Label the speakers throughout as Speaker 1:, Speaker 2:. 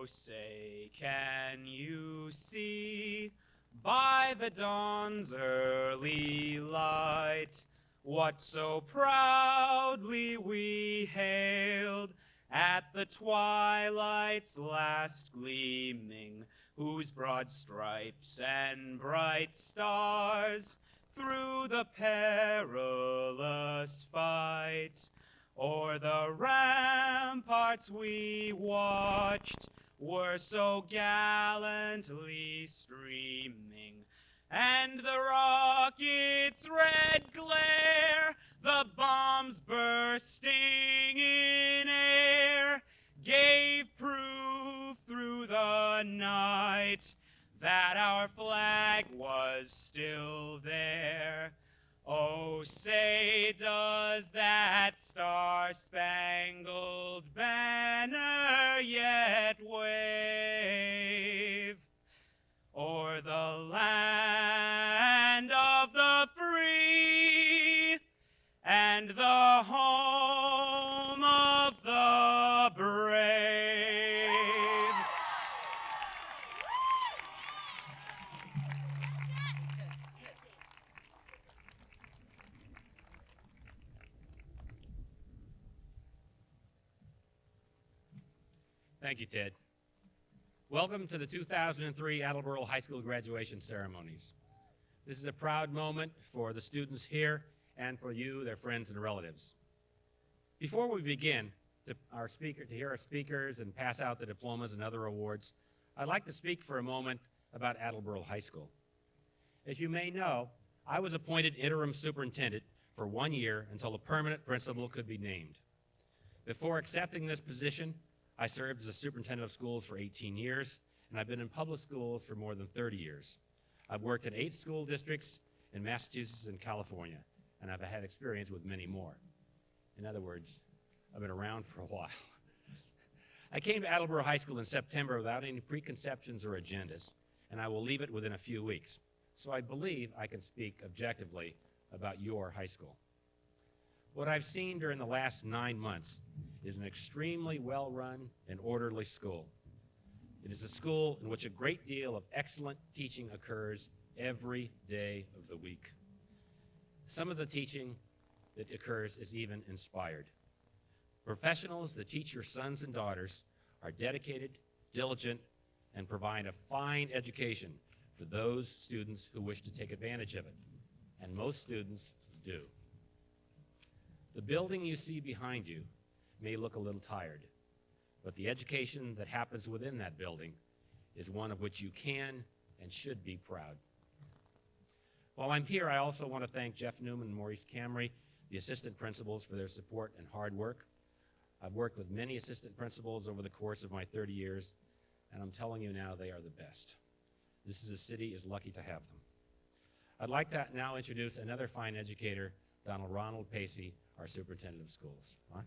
Speaker 1: Oh, say, can you see by the dawn's early light what so proudly we hailed at the twilight's last gleaming, whose broad stripes and bright stars through the perilous fight o'er the ramparts we watched were so gallantly streaming, and the rocket's red glare, the bombs bursting in air, gave proof through the night that our flag was still there. Oh, say, does that star-spangled banner yet wave o'er the land of the free and the home of the brave? Thank you, Ted. Welcome to the 2003 Attleboro High School graduation ceremonies. This is a proud moment for the students here and for you, their friends and relatives. Before we begin to hear our speakers and pass out the diplomas and other awards, I'd like to speak for a moment about Attleboro High School. As you may know, I was appointed interim superintendent for 1 year until a permanent principal could be named. Before accepting this position, I served as a superintendent of schools for 18 years, and I've been in public schools for more than 30 years. I've worked in 8 school districts in Massachusetts and California, and I've had experience with many more. In other words, I've been around for a while. I came to Attleboro High School in September without any preconceptions or agendas, and I will leave it within a few weeks. So I believe I can speak objectively about your high school. What I've seen during the last 9 months is an extremely well-run and orderly school. It is a school in which a great deal of excellent teaching occurs every day of the week. Some of the teaching that occurs is even inspired. Professionals that teach your sons and daughters are dedicated, diligent, and provide a fine education for those students who wish to take advantage of it, and most students do. The building you see behind you may look a little tired, but the education that happens within that building is one of which you can and should be proud. While I'm here, I also want to thank Jeff Newman and Maurice Camry, the assistant principals, for their support and hard work. I've worked with many assistant principals over the course of my 30 years, and I'm telling you now, they are the best. This city is lucky to have them. I'd like to now introduce another fine educator, Ronald Pacey, our superintendent of schools. Ron?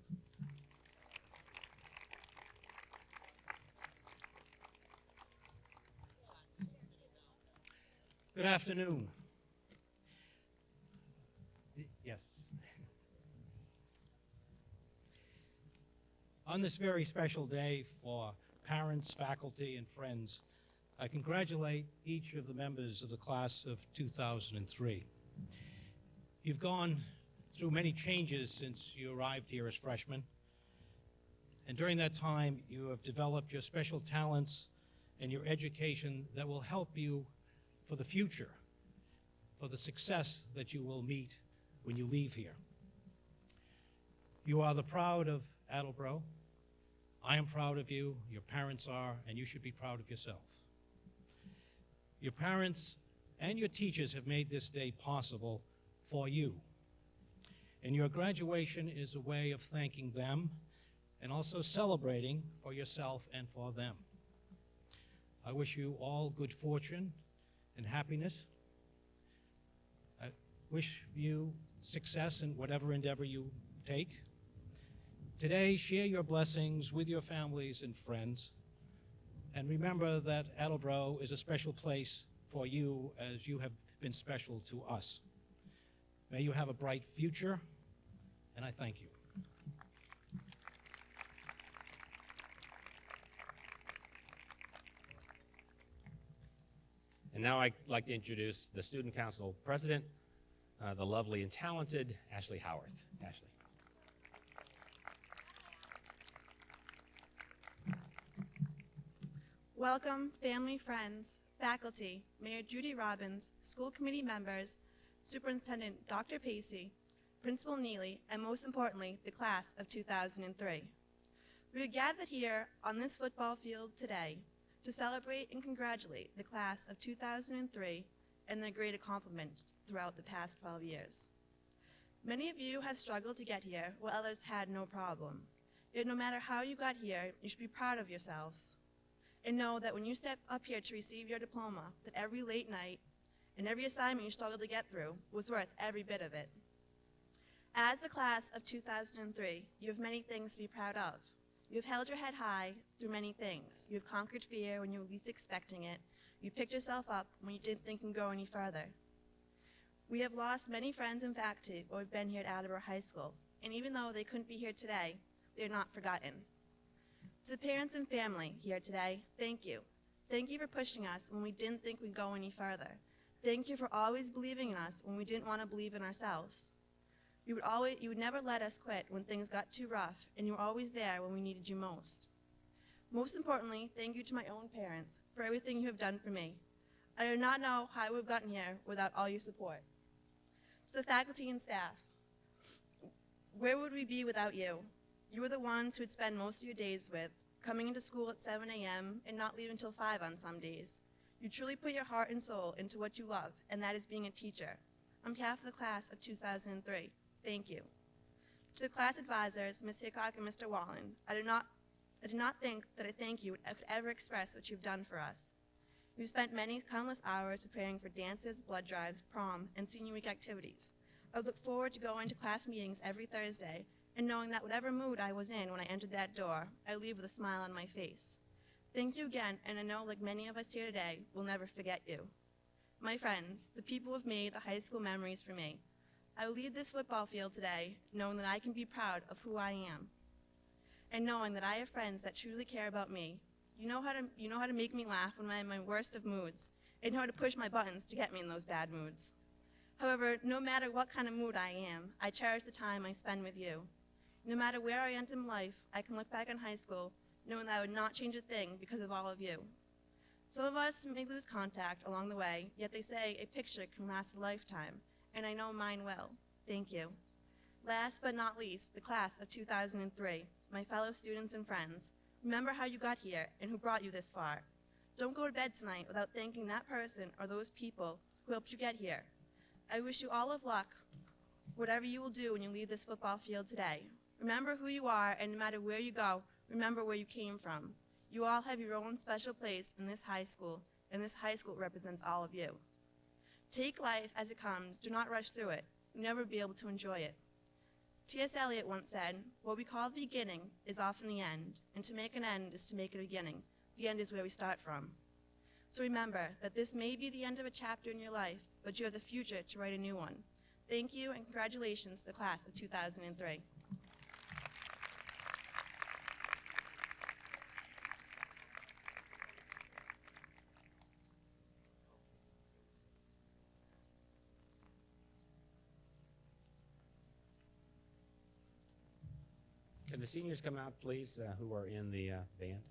Speaker 2: Good afternoon. Yes. On this very special day for parents, faculty, and friends, I congratulate each of the members of the class of 2003. You've gone through many changes since you arrived here as freshmen, and during that time you have developed your special talents and your education that will help you for the future, for the success that you will meet when you leave here. You are the proud of Attleboro. I am proud of you, your parents are, and you should be proud of yourself. Your parents and your teachers have made this day possible for you. And your graduation is a way of thanking them and also celebrating for yourself and for them. I wish you all good fortune and happiness. I wish you success in whatever endeavor you take. Today, share your blessings with your families and friends, and remember that Attleboro is a special place for you as you have been special to us. May you have a bright future, and I thank you.
Speaker 1: And now I'd like to introduce the Student Council President, the lovely and talented Ashley Howarth. Ashley.
Speaker 3: Welcome, family, friends, faculty, Mayor Judy Robbins, school committee members, Superintendent Dr. Pacey, Principal Neely, and most importantly, the class of 2003. We are gathered here on this football field today to celebrate and congratulate the class of 2003 and their great accomplishments throughout the past 12 years. Many of you have struggled to get here while others had no problem. Yet no matter how you got here, you should be proud of yourselves. And know that when you step up here to receive your diploma, that every late night and every assignment you struggled to get through was worth every bit of it. As the class of 2003, you have many things to be proud of. You have held your head high through many things. You have conquered fear when you were least expecting it. You picked yourself up when you didn't think you could go any further. We have lost many friends and faculty who have been here at Attleboro High School, and even though they couldn't be here today, they are not forgotten. To the parents and family here today, thank you. Thank you for pushing us when we didn't think we'd go any further. Thank you for always believing in us when we didn't want to believe in ourselves. You would never let us quit when things got too rough, and you were always there when we needed you most. Most importantly, thank you to my own parents for everything you have done for me. I do not know how I would have gotten here without all your support. To the faculty and staff, where would we be without you? You were the ones who would spend most of your days with, coming into school at 7 a.m. and not leaving until 5 on some days. You truly put your heart and soul into what you love, and that is being a teacher. On behalf of the class of 2003, thank you. To the class advisors, Ms. Hickok and Mr. Wallen, I do not think that a thank you could ever express what you've done for us. You've spent many countless hours preparing for dances, blood drives, prom, and senior week activities. I look forward to going to class meetings every Thursday and knowing that whatever mood I was in when I entered that door, I leave with a smile on my face. Thank you again, and I know, like many of us here today, we'll never forget you. My friends, the people who have made the high school memories for me, I will leave this football field today knowing that I can be proud of who I am, and knowing that I have friends that truly care about me. You know how to make me laugh when I'm in my worst of moods, and know how to push my buttons to get me in those bad moods. However, no matter what kind of mood I am, I cherish the time I spend with you. No matter where I end in life, I can look back on high school knowing that I would not change a thing because of all of you. Some of us may lose contact along the way, yet they say a picture can last a lifetime, and I know mine will. Thank you. Last but not least, the class of 2003, my fellow students and friends, remember how you got here and who brought you this far. Don't go to bed tonight without thanking that person or those people who helped you get here. I wish you all of luck, whatever you will do when you leave this football field today. Remember who you are, and no matter where you go, remember where you came from. You all have your own special place in this high school, and this high school represents all of you. Take life as it comes. Do not rush through it. You'll never be able to enjoy it. T.S. Eliot once said, "What we call the beginning is often the end, and to make an end is to make a beginning. The end is where we start from." So remember that this may be the end of a chapter in your life, but you have the future to write a new one. Thank you, and congratulations to the class of 2003.
Speaker 1: Can the seniors come out, please, who are in the band?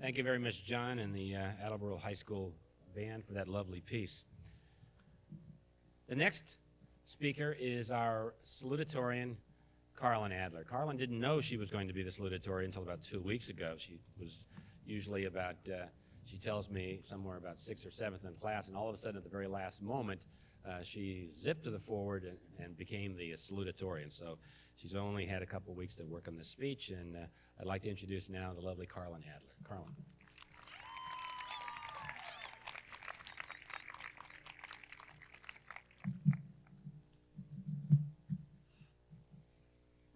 Speaker 1: Thank you very much, John, and the Attleboro High School band for that lovely piece. The next speaker is our salutatorian, Carlin Adler. Carlin didn't know she was going to be the salutatorian until about 2 weeks ago. She was usually about, she tells me, somewhere about 6th or 7th in class, and all of a sudden at the very last moment, she zipped to the forward and became the salutatorian. So she's only had a couple of weeks to work on this speech, and I'd like to introduce now the lovely Carlin Adler. Carlin.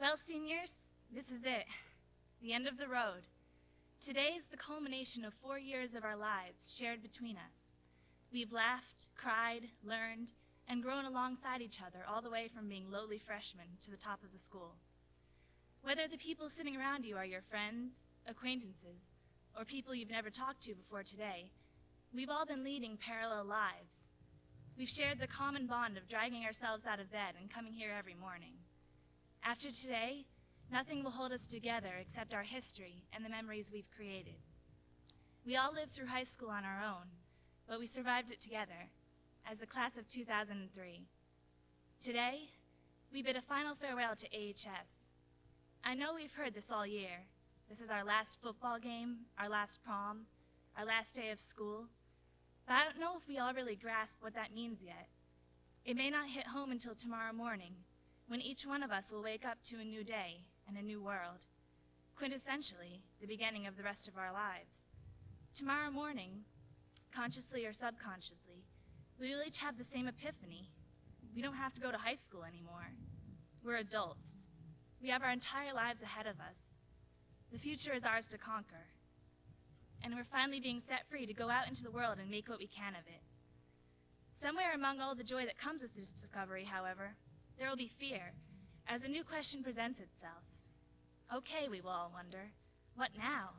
Speaker 4: Well, seniors, this is it, the end of the road. Today is the culmination of 4 years of our lives shared between us. We've laughed, cried, learned, and grown alongside each other all the way from being lowly freshmen to the top of the school. Whether the people sitting around you are your friends, acquaintances, or people you've never talked to before today, we've all been leading parallel lives. We've shared the common bond of dragging ourselves out of bed and coming here every morning. After today, nothing will hold us together except our history and the memories we've created. We all lived through high school on our own, but we survived it together as the class of 2003. Today, we bid a final farewell to AHS. I know we've heard this all year. This is our last football game, our last prom, our last day of school, but I don't know if we all really grasp what that means yet. It may not hit home until tomorrow morning, when each one of us will wake up to a new day and a new world, quintessentially the beginning of the rest of our lives. Tomorrow morning, consciously or subconsciously, we will each have the same epiphany. We don't have to go to high school anymore. We're adults. We have our entire lives ahead of us. The future is ours to conquer. And we're finally being set free to go out into the world and make what we can of it. Somewhere among all the joy that comes with this discovery, however, there will be fear, as a new question presents itself. Okay, we will all wonder, what now?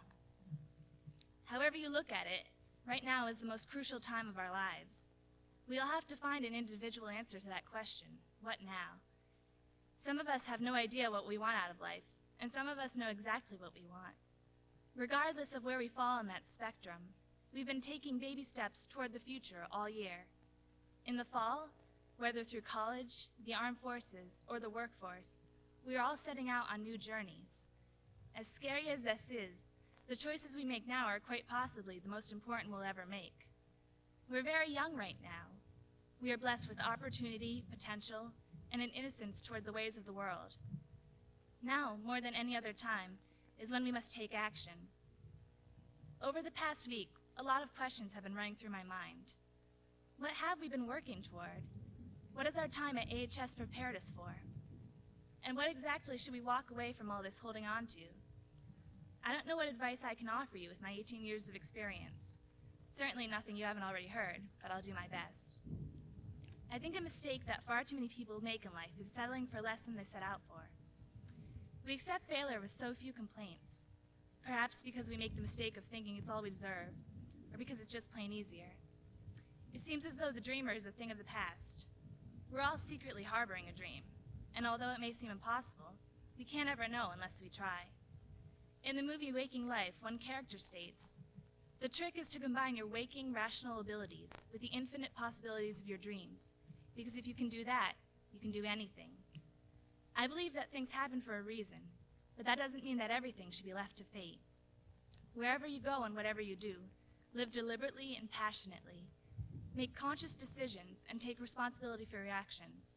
Speaker 4: However you look at it, right now is the most crucial time of our lives. We all have to find an individual answer to that question, what now? Some of us have no idea what we want out of life, and some of us know exactly what we want. Regardless of where we fall on that spectrum, we've been taking baby steps toward the future all year. In the fall, whether through college, the armed forces, or the workforce, we are all setting out on new journeys. As scary as this is, the choices we make now are quite possibly the most important we'll ever make. We're very young right now. We are blessed with opportunity, potential, and an innocence toward the ways of the world. Now, more than any other time, is when we must take action. Over the past week, a lot of questions have been running through my mind. What have we been working toward? What has our time at AHS prepared us for? And what exactly should we walk away from all this holding on to? I don't know what advice I can offer you with my 18 years of experience. Certainly nothing you haven't already heard, but I'll do my best. I think a mistake that far too many people make in life is settling for less than they set out for. We accept failure with so few complaints, perhaps because we make the mistake of thinking it's all we deserve, or because it's just plain easier. It seems as though the dreamer is a thing of the past. We're all secretly harboring a dream, and although it may seem impossible, we can't ever know unless we try. In the movie Waking Life, one character states, "The trick is to combine your waking, rational abilities with the infinite possibilities of your dreams, because if you can do that, you can do anything." I believe that things happen for a reason, but that doesn't mean that everything should be left to fate. Wherever you go and whatever you do, live deliberately and passionately. Make conscious decisions and take responsibility for your actions.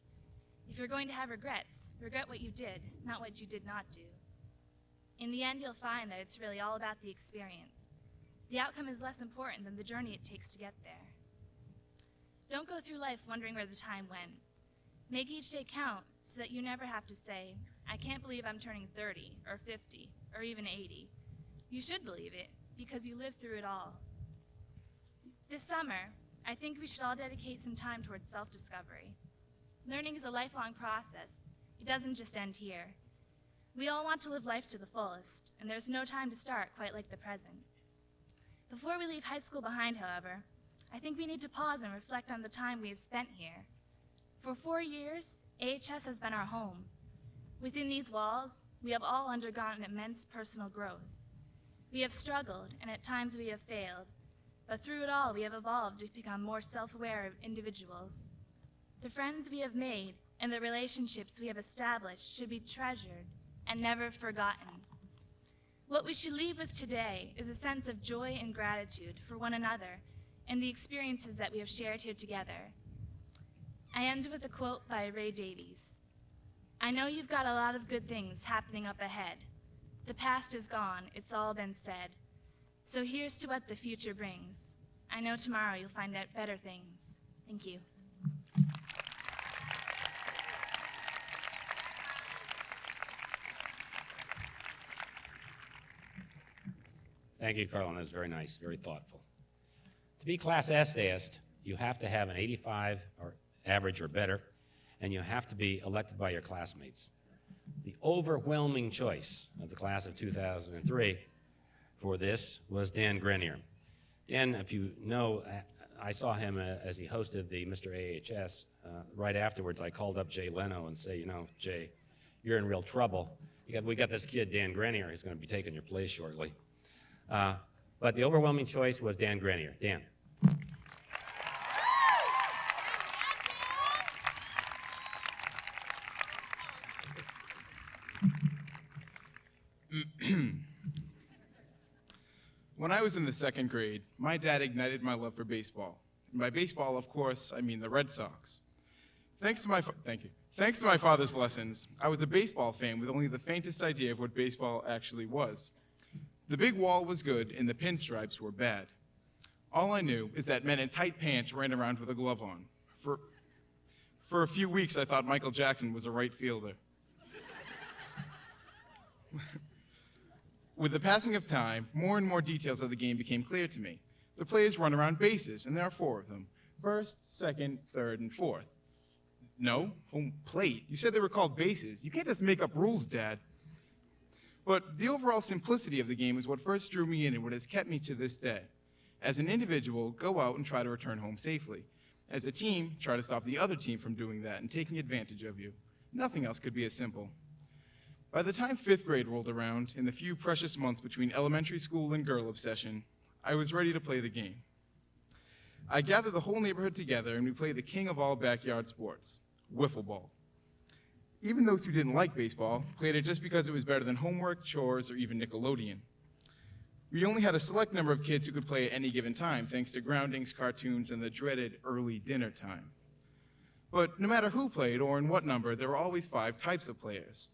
Speaker 4: If you're going to have regrets, regret what you did, not what you did not do. In the end, you'll find that it's really all about the experience. The outcome is less important than the journey it takes to get there. Don't go through life wondering where the time went. Make each day count so that you never have to say, "I can't believe I'm turning 30 or 50 or even 80. You should believe it because you lived through it all. This summer, I think we should all dedicate some time towards self-discovery. Learning is a lifelong process. It doesn't just end here. We all want to live life to the fullest, and there's no time to start quite like the present. Before we leave high school behind, however, I think we need to pause and reflect on the time we have spent here. For 4 years, AHS has been our home. Within these walls, we have all undergone immense personal growth. We have struggled, and at times we have failed, but through it all we have evolved to become more self-aware individuals. The friends we have made and the relationships we have established should be treasured and never forgotten. What we should leave with today is a sense of joy and gratitude for one another and the experiences that we have shared here together. I end with a quote by Ray Davies. I know you've got a lot of good things happening up ahead. The past is gone, it's all been said. So here's to what the future brings. I know tomorrow you'll find out better things. Thank you.
Speaker 1: Thank you, Carlin. That was very nice, very thoughtful. To be class essayist, you have to have an 85 or average or better, and you have to be elected by your classmates. The overwhelming choice of the class of 2003 for this was Dan Grenier. Dan, if you know, I saw him as he hosted the Mr. AHS. Right afterwards, I called up Jay Leno and say, you know, Jay, you're in real trouble. We got this kid, Dan Grenier, who's going to be taking your place shortly. But the overwhelming choice was Dan Grenier. Dan.
Speaker 5: When I was in the second grade, my dad ignited my love for baseball. And by baseball, of course, I mean the Red Sox. Thanks to my father's lessons, I was a baseball fan with only the faintest idea of what baseball actually was. The big wall was good and the pinstripes were bad. All I knew is that men in tight pants ran around with a glove on. For a few weeks, I thought Michael Jackson was a right fielder. With the passing of time, more and more details of the game became clear to me. The players run around bases, and there are 4 of them. First, second, third, and fourth. No, home plate. You said they were called bases. You can't just make up rules, Dad. But the overall simplicity of the game is what first drew me in and what has kept me to this day. As an individual, go out and try to return home safely. As a team, try to stop the other team from doing that and taking advantage of you. Nothing else could be as simple. By the time 5th grade rolled around, in the few precious months between elementary school and girl obsession, I was ready to play the game. I gathered the whole neighborhood together and we played the king of all backyard sports, wiffle ball. Even those who didn't like baseball played it just because it was better than homework, chores, or even Nickelodeon. We only had a select number of kids who could play at any given time, thanks to groundings, cartoons, and the dreaded early dinner time. But no matter who played or in what number, there were always 5 types of players.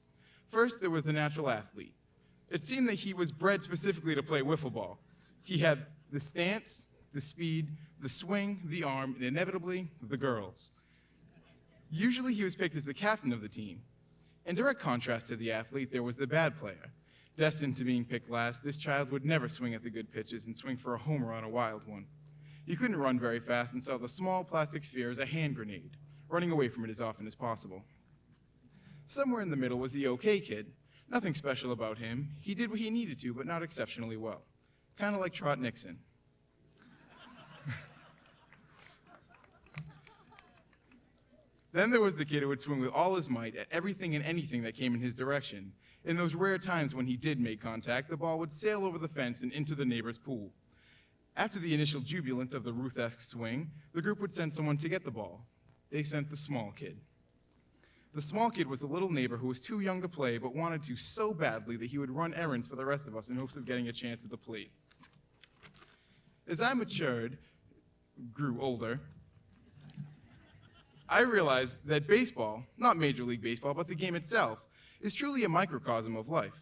Speaker 5: First, there was the natural athlete. It seemed that he was bred specifically to play wiffle ball. He had the stance, the speed, the swing, the arm, and inevitably, the girls. Usually he was picked as the captain of the team. In direct contrast to the athlete, there was the bad player. Destined to being picked last, this child would never swing at the good pitches and swing for a homer on a wild one. He couldn't run very fast and saw the small plastic sphere as a hand grenade, running away from it as often as possible. Somewhere in the middle was the okay kid. Nothing special about him. He did what he needed to, but not exceptionally well. Kind of like Trot Nixon. Then there was the kid who would swing with all his might at everything and anything that came in his direction. In those rare times when he did make contact, the ball would sail over the fence and into the neighbor's pool. After the initial jubilance of the Ruth-esque swing, the group would send someone to get the ball. They sent the small kid. The small kid was a little neighbor who was too young to play but wanted to so badly that he would run errands for the rest of us in hopes of getting a chance at the plate. As I matured, grew older, I realized that baseball, not Major League Baseball, but the game itself, is truly a microcosm of life.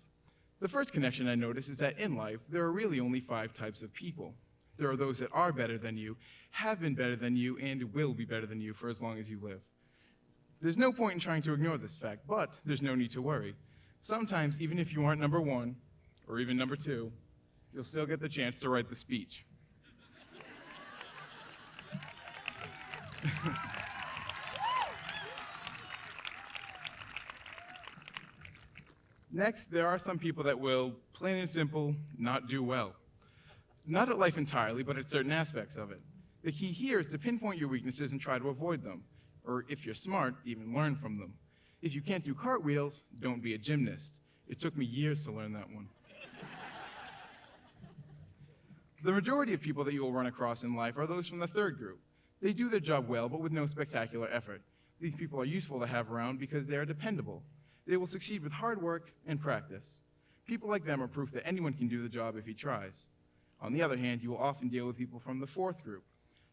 Speaker 5: The first connection I noticed is that in life, there are really only 5 types of people. There are those that are better than you, have been better than you, and will be better than you for as long as you live. There's no point in trying to ignore this fact, but there's no need to worry. Sometimes, even if you aren't number 1, or even number 2, you'll still get the chance to write the speech. Next, there are some people that will, plain and simple, not do well. Not at life entirely, but at certain aspects of it. The key here is to pinpoint your weaknesses and try to avoid them. Or if you're smart, even learn from them. If you can't do cartwheels, don't be a gymnast. It took me years to learn that one. The majority of people that you will run across in life are those from the third group. They do their job well, but with no spectacular effort. These people are useful to have around because they are dependable. They will succeed with hard work and practice. People like them are proof that anyone can do the job if he tries. On the other hand, you will often deal with people from the fourth group.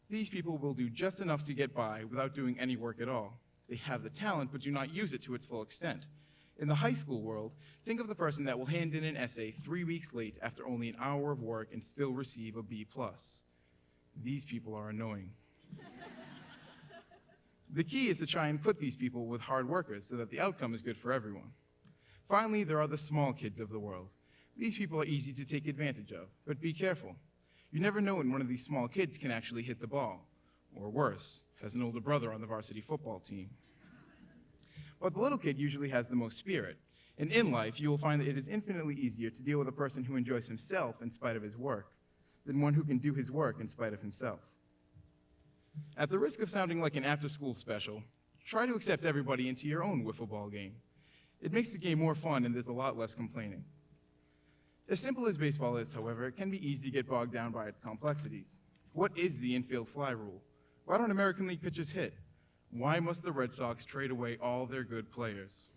Speaker 5: These people will do just enough to get by without doing any work at all. They have the talent, but do not use it to its full extent. In the high school world, think of the person that will hand in an essay 3 weeks late after only an hour of work and still receive a B+. These people are annoying. The key is to try and put these people with hard workers so that the outcome is good for everyone. Finally, there are the small kids of the world. These people are easy to take advantage of, but be careful. You never know when one of these small kids can actually hit the ball, or worse, has an older brother on the varsity football team. But the little kid usually has the most spirit, and in life you will find that it is infinitely easier to deal with a person who enjoys himself in spite of his work than one who can do his work in spite of himself. At the risk of sounding like an after-school special, try to accept everybody into your own wiffle ball game. It makes the game more fun and there's a lot less complaining. As simple as baseball is, however, it can be easy to get bogged down by its complexities. What is the infield fly rule? Why don't American League pitchers hit? Why must the Red Sox trade away all their good players?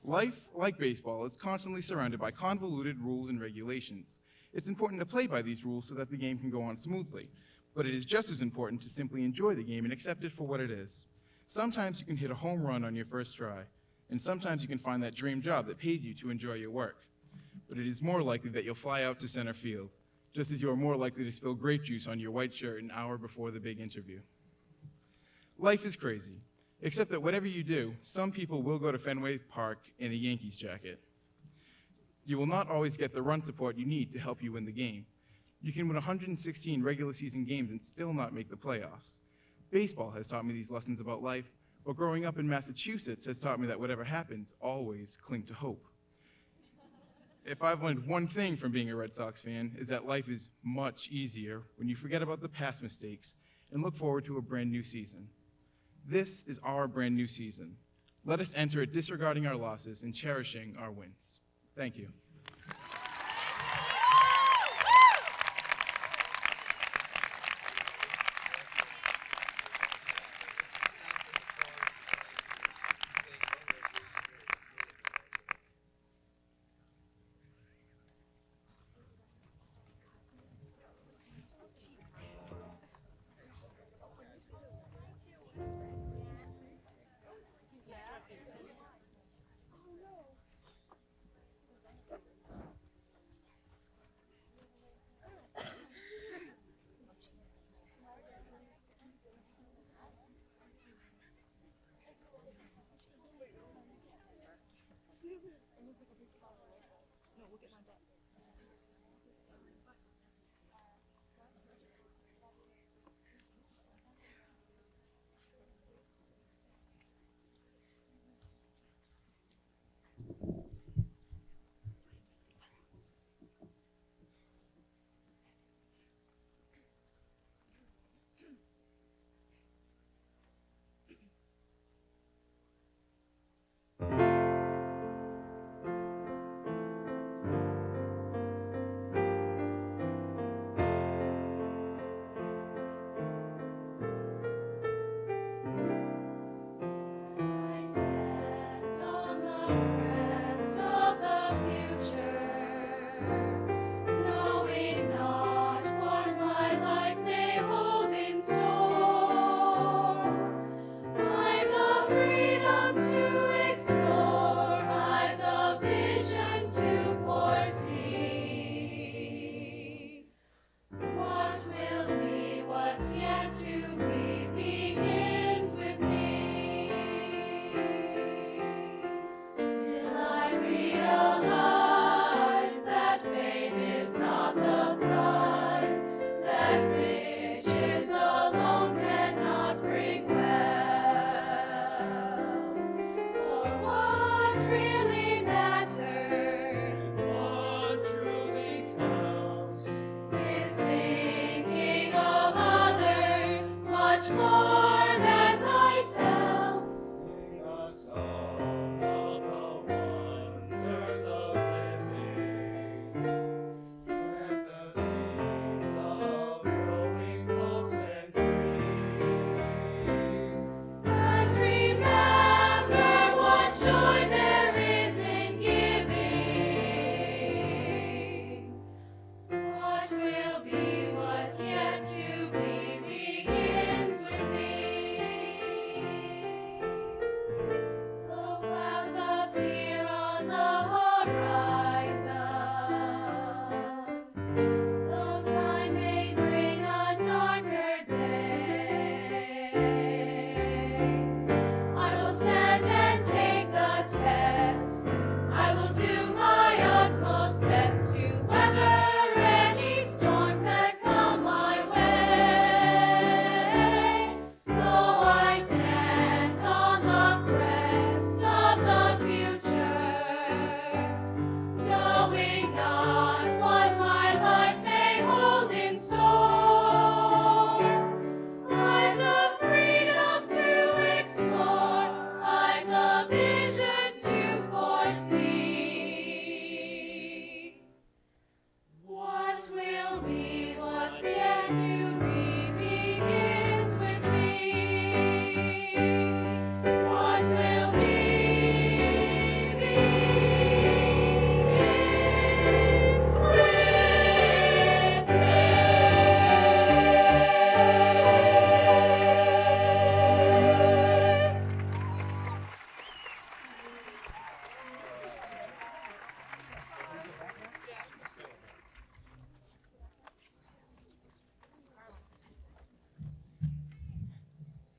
Speaker 5: Life, like baseball, is constantly surrounded by convoluted rules and regulations. It's important to play by these rules so that the game can go on smoothly, but it is just as important to simply enjoy the game and accept it for what it is. Sometimes you can hit a home run on your first try, and sometimes you can find that dream job that pays you to enjoy your work. But it is more likely that you'll fly out to center field, just as you are more likely to spill grape juice on your white shirt an hour before the big interview. Life is crazy, except that whatever you do, some people will go to Fenway Park in a Yankees jacket. You will not always get the run support you need to help you win the game. You can win 116 regular season games and still not make the playoffs. Baseball has taught me these lessons about life, but growing up in Massachusetts has taught me that whatever happens, always cling to hope. If I've learned one thing from being a Red Sox fan, is that life is much easier when you forget about the past mistakes and look forward to a brand new season. This is our brand new season. Let us enter it disregarding our losses and cherishing our wins. Thank you.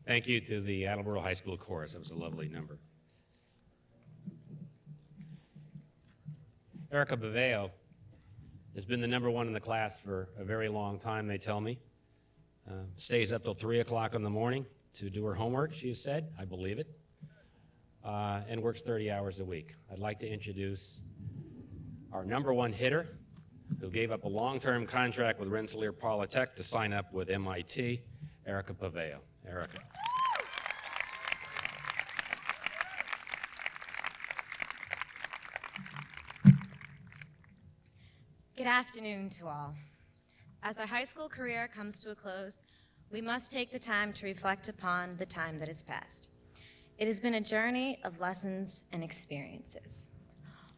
Speaker 1: Thank you to the Attleboro High School chorus. That was a lovely number. Erica Paveo has been the #1 in the class for a very long time, they tell me. Stays up till 3 o'clock in the morning to do her homework, she has said. I believe it. And works 30 hours a week. I'd like to introduce our #1 hitter, who gave up a long-term contract with Rensselaer Polytech to sign up with MIT, Erica Paveo. Erica.
Speaker 6: Good afternoon to all. As our high school career comes to a close, we must take the time to reflect upon the time that has passed. It has been a journey of lessons and experiences.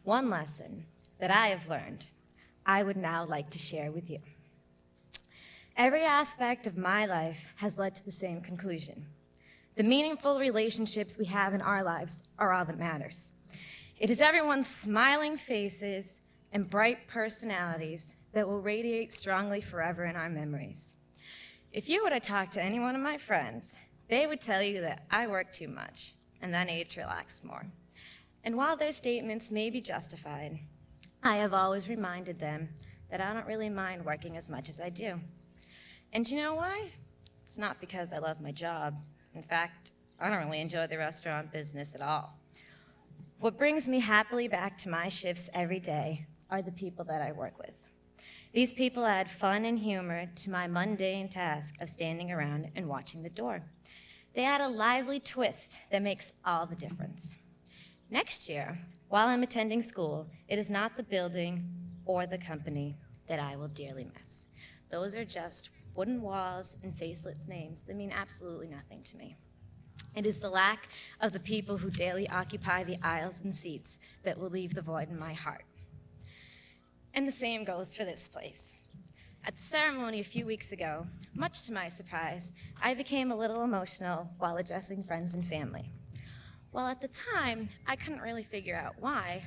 Speaker 6: One lesson that I have learned, I would now like to share with you. Every aspect of my life has led to the same conclusion. The meaningful relationships we have in our lives are all that matters. It is everyone's smiling faces and bright personalities that will radiate strongly forever in our memories. If you were to talk to any one of my friends, they would tell you that I work too much and that I need to relax more. And while their statements may be justified, I have always reminded them that I don't really mind working as much as I do. And do you know why? It's not because I love my job. In fact, I don't really enjoy the restaurant business at all. What brings me happily back to my shifts every day are the people that I work with. These people add fun and humor to my mundane task of standing around and watching the door. They add a lively twist that makes all the difference. Next year, while I'm attending school, it is not the building or the company that I will dearly miss. Those are just wooden walls and faceless names that mean absolutely nothing to me. It is the lack of the people who daily occupy the aisles and seats that will leave the void in my heart. And the same goes for this place. At the ceremony a few weeks ago, much to my surprise, I became a little emotional while addressing friends and family. Well, at the time, I couldn't really figure out why.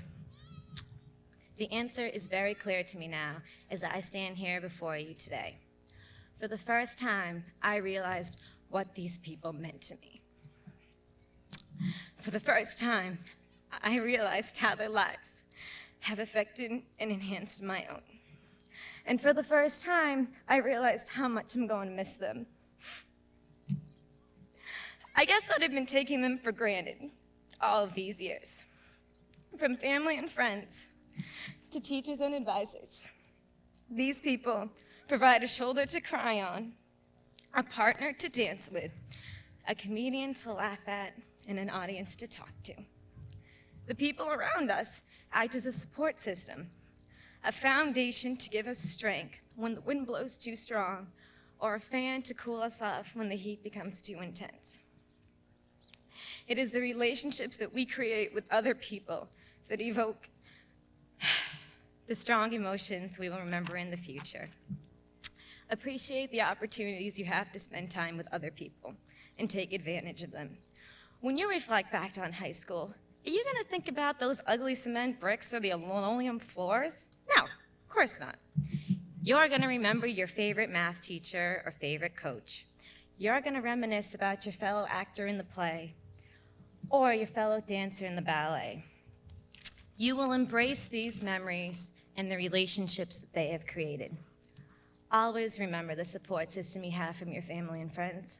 Speaker 6: The answer is very clear to me now as I stand here before you today. For the first time, I realized what these people meant to me. For the first time, I realized how their lives have affected and enhanced my own. And for the first time, I realized how much I'm going to miss them. I guess that I've been taking them for granted all of these years. From family and friends to teachers and advisors, these people provide a shoulder to cry on, a partner to dance with, a comedian to laugh at, and an audience to talk to. The people around us act as a support system, a foundation to give us strength when the wind blows too strong, or a fan to cool us off when the heat becomes too intense. It is the relationships that we create with other people that evoke the strong emotions we will remember in the future. Appreciate the opportunities you have to spend time with other people and take advantage of them. When you reflect back on high school, are you going to think about those ugly cement bricks or the linoleum floors? No, of course not. You're going to remember your favorite math teacher or favorite coach. You're going to reminisce about your fellow actor in the play or your fellow dancer in the ballet. You will embrace these memories and the relationships that they have created. Always remember the support system you have from your family and friends.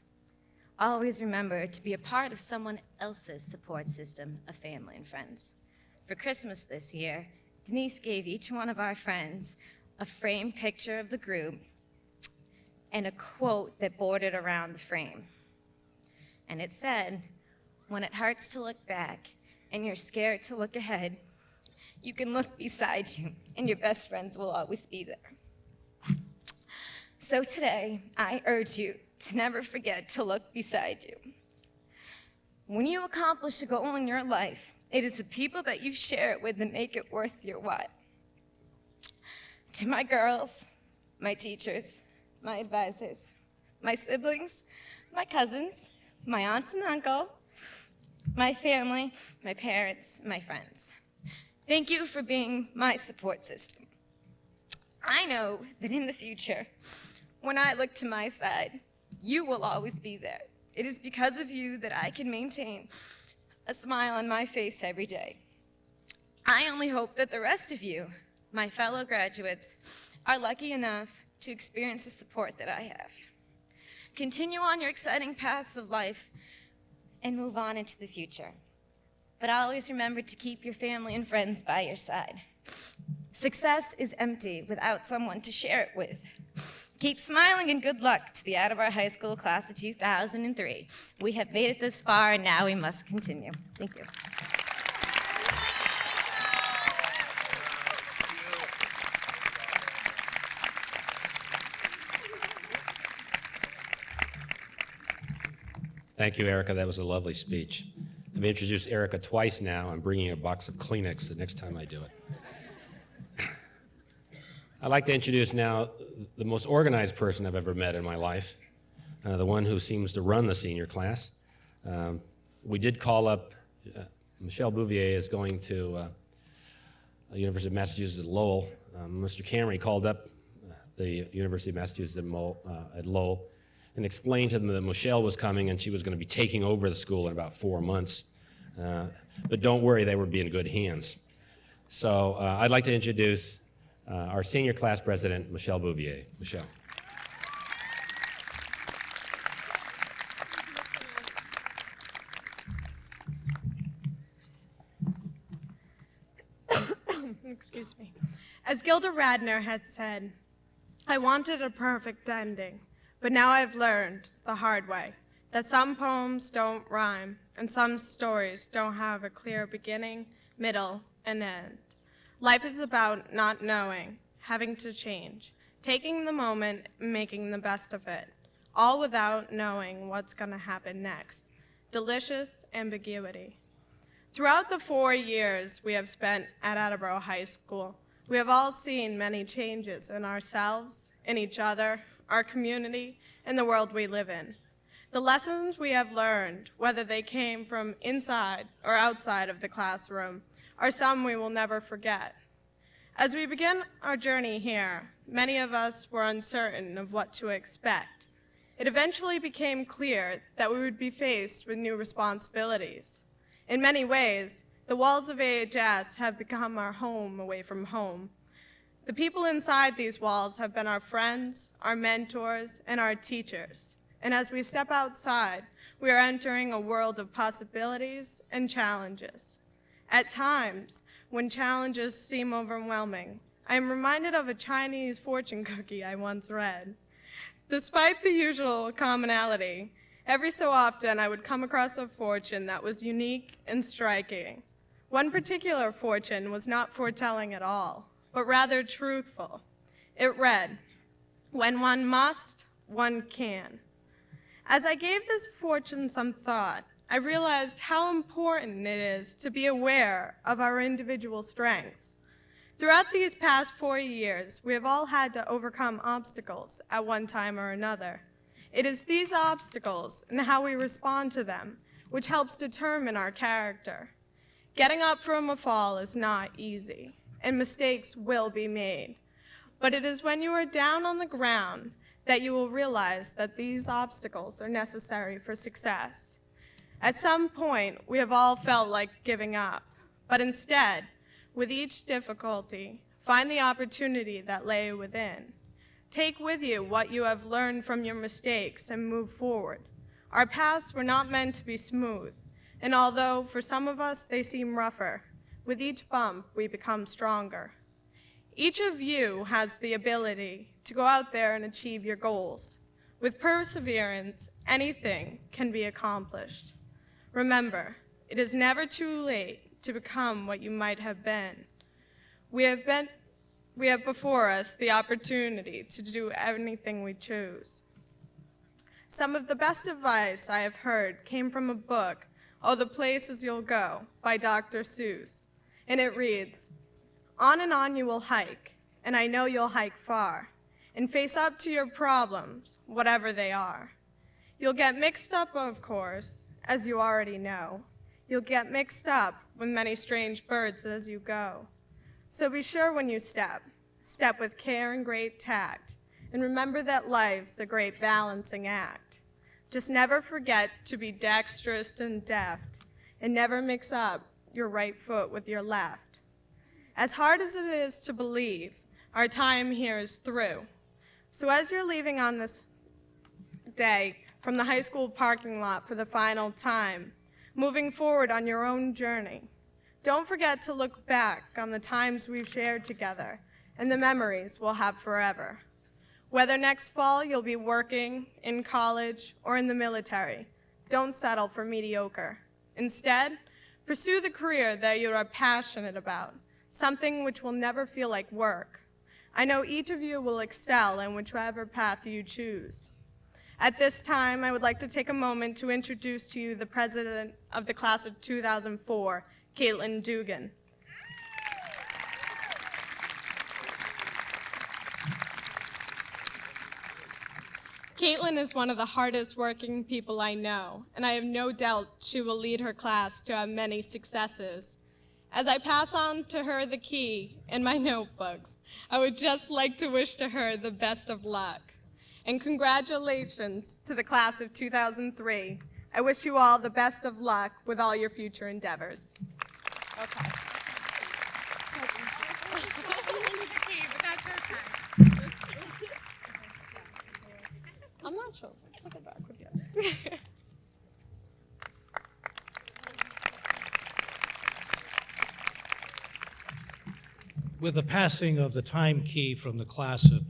Speaker 6: Always remember to be a part of someone else's support system of family and friends. For Christmas this year, Denise gave each one of our friends a framed picture of the group and a quote that bordered around the frame. And it said, "When it hurts to look back and you're scared to look ahead, you can look beside you and your best friends will always be there." So today, I urge you to never forget to look beside you. When you accomplish a goal in your life, it is the people that you share it with that make it worth your while. To my girls, my teachers, my advisors, my siblings, my cousins, my aunts and uncle, my family, my parents, my friends. Thank you for being my support system. I know that in the future, when I look to my side, you will always be there. It is because of you that I can maintain a smile on my face every day. I only hope that the rest of you, my fellow graduates, are lucky enough to experience the support that I have. Continue on your exciting paths of life and move on into the future. But always remember to keep your family and friends by your side. Success is empty without someone to share it with. Keep smiling and good luck to the Attleboro High School class of 2003. We have made it this far and now we must continue. Thank you.
Speaker 1: Thank you, Erica. That was a lovely speech. I've introduced Erica twice now. I'm bringing a box of Kleenex the next time I do it. I'd like to introduce now the most organized person I've ever met in my life, the one who seems to run the senior class. We did call up, Michelle Bouvier is going to University of Massachusetts at Lowell. Mr. Camry called up the University of Massachusetts at Lowell and explained to them that Michelle was coming and she was going to be taking over the school in about 4 months. But don't worry, they would be in good hands. So I'd like to introduce our senior class president, Michelle Bouvier. Michelle.
Speaker 7: Excuse me. As Gilda Radner had said, I wanted a perfect ending, but now I've learned the hard way that some poems don't rhyme and some stories don't have a clear beginning, middle, and end. Life is about not knowing, having to change, taking the moment and making the best of it, all without knowing what's going to happen next. Delicious ambiguity. Throughout the 4 years we have spent at Attleboro High School, we have all seen many changes in ourselves, in each other, our community, and the world we live in. The lessons we have learned, whether they came from inside or outside of the classroom, are some we will never forget. As we begin our journey here, many of us were uncertain of what to expect. It eventually became clear that we would be faced with new responsibilities. In many ways, the walls of AHS have become our home away from home. The people inside these walls have been our friends, our mentors, and our teachers. And as we step outside, we are entering a world of possibilities and challenges. At times, when challenges seem overwhelming, I am reminded of a Chinese fortune cookie I once read. Despite the usual commonality, every so often I would come across a fortune that was unique and striking. One particular fortune was not foretelling at all, but rather truthful. It read, "When one must, one can." As I gave this fortune some thought, I realized how important it is to be aware of our individual strengths. Throughout these past 4 years, we have all had to overcome obstacles at one time or another. It is these obstacles and how we respond to them which helps determine our character. Getting up from a fall is not easy, and mistakes will be made. But it is when you are down on the ground that you will realize that these obstacles are necessary for success. At some point, we have all felt like giving up, but instead, with each difficulty, find the opportunity that lay within. Take with you what you have learned from your mistakes and move forward. Our paths were not meant to be smooth, and although for some of us they seem rougher, with each bump we become stronger. Each of you has the ability to go out there and achieve your goals. With perseverance, anything can be accomplished. Remember, it is never too late to become what you might have been. We have before us the opportunity to do anything we choose. Some of the best advice I have heard came from a book, Oh, the Places You'll Go, by Dr. Seuss. And it reads, "On and on you will hike, and I know you'll hike far, and face up to your problems, whatever they are. You'll get mixed up, of course, as you already know. You'll get mixed up with many strange birds as you go. So be sure when you step with care and great tact, and remember that life's a great balancing act. Just never forget to be dexterous and deft, and never mix up your right foot with your left. As hard as it is to believe, our time here is through. So as you're leaving on this day from the high school parking lot for the final time, moving forward on your own journey, don't forget to look back on the times we've shared together and the memories we'll have forever. Whether next fall you'll be working, in college, or in the military, don't settle for mediocre. Instead, pursue the career that you are passionate about, something which will never feel like work. I know each of you will excel in whichever path you choose. At this time, I would like to take a moment to introduce to you the president of the class of 2004, Caitlin Dugan. Caitlin is one of the hardest working people I know, and I have no doubt she will lead her class to have many successes. As I pass on to her the key and my notebooks, I would just like to wish to her the best of luck. And congratulations to the class of 2003. I wish you all the best of luck with all your future endeavors. Okay. I'm not sure. Take it back with you.
Speaker 2: With the passing of the time key from the class of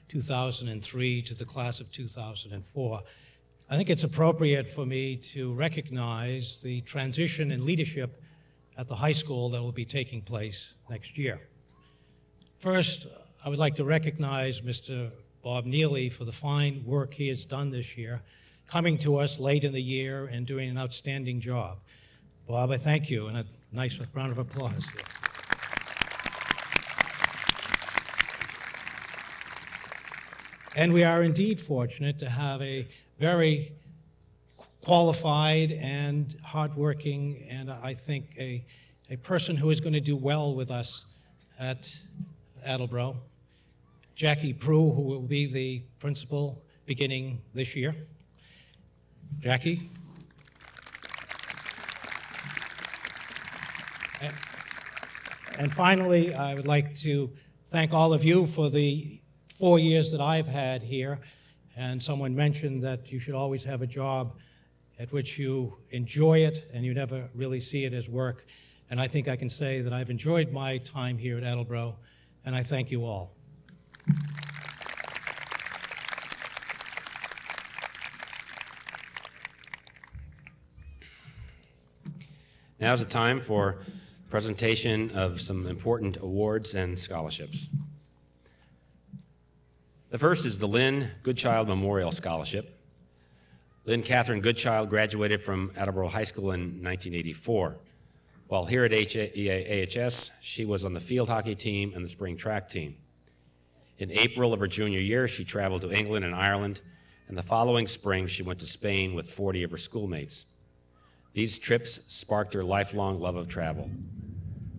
Speaker 2: 2003 to the class of 2004, I think it's appropriate for me to recognize the transition in leadership at the high school that will be taking place next year. First, I would like to recognize Mr. Bob Neely for the fine work he has done this year, coming to us late in the year and doing an outstanding job. Bob, I thank you, and a nice round of applause here. And we are indeed fortunate to have a very qualified and hardworking, and I think a person who is going to do well with us at Attleboro, Jackie Prue, who will be the principal beginning this year. Jackie. And finally, I would like to thank all of you for the 4 years that I've had here. And someone mentioned that you should always have a job at which you enjoy it and you never really see it as work. And I think I can say that I've enjoyed my time here at Attleboro, and I thank you all.
Speaker 1: Now's the time for presentation of some important awards and scholarships. The first is the Lynn Goodchild Memorial Scholarship. Lynn Catherine Goodchild graduated from Attleboro High School in 1984. While here at AHS, she was on the field hockey team and the spring track team. In April of her junior year, she traveled to England and Ireland, and the following spring, she went to Spain with 40 of her schoolmates. These trips sparked her lifelong love of travel.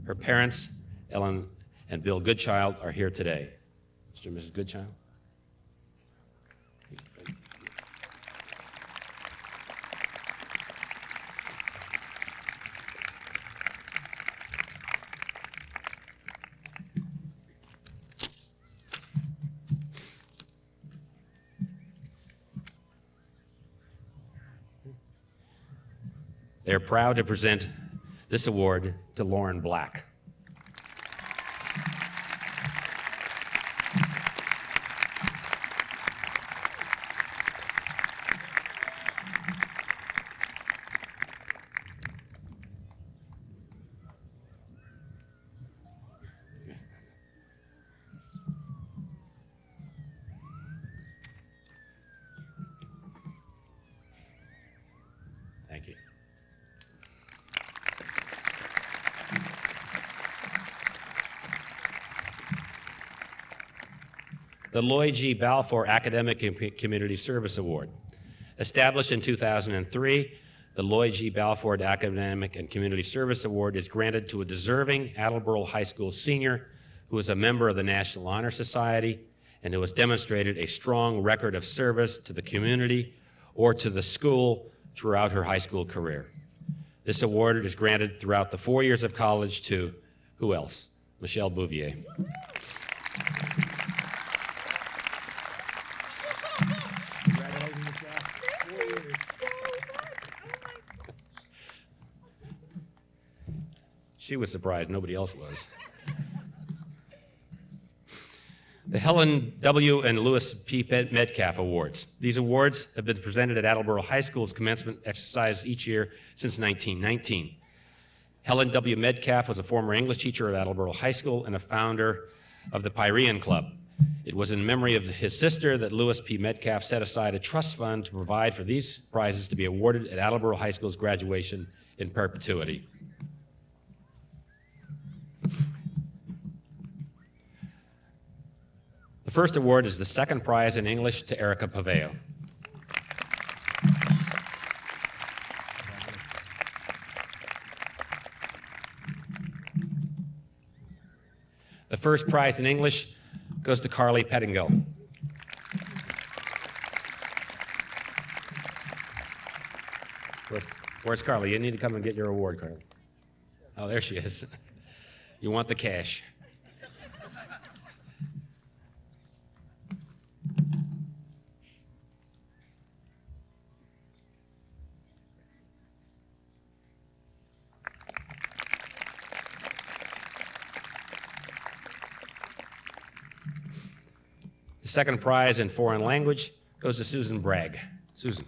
Speaker 1: Her parents, Helen and Bill Goodchild, are here today. Mr. and Mrs. Goodchild. They're proud to present this award to Lauren Black. Thank you. The Lloyd G. Balfour Academic and Community Service Award. Established in 2003, the Lloyd G. Balfour Academic and Community Service Award is granted to a deserving Attleboro High School senior who is a member of the National Honor Society and who has demonstrated a strong record of service to the community or to the school throughout her high school career. This award is granted throughout the 4 years of college to, who else? Michelle Bouvier. Congratulations, Michelle. 4 years. She was surprised, nobody else was. The Helen W. and Lewis P. Metcalf Awards. These awards have been presented at Attleboro High School's commencement exercise each year since 1919. Helen W. Metcalf was a former English teacher at Attleboro High School and a founder of the Pyrean Club. It was in memory of his sister that Lewis P. Metcalf set aside a trust fund to provide for these prizes to be awarded at Attleboro High School's graduation in perpetuity. The first award is the second prize in English to Erica Paveo. The first prize in English goes to Carly Pettingill. Where's Carly? You need to come and get your award, Carly. Oh, there she is. You want the cash. The second prize in foreign language goes to Susan Bragg. Susan.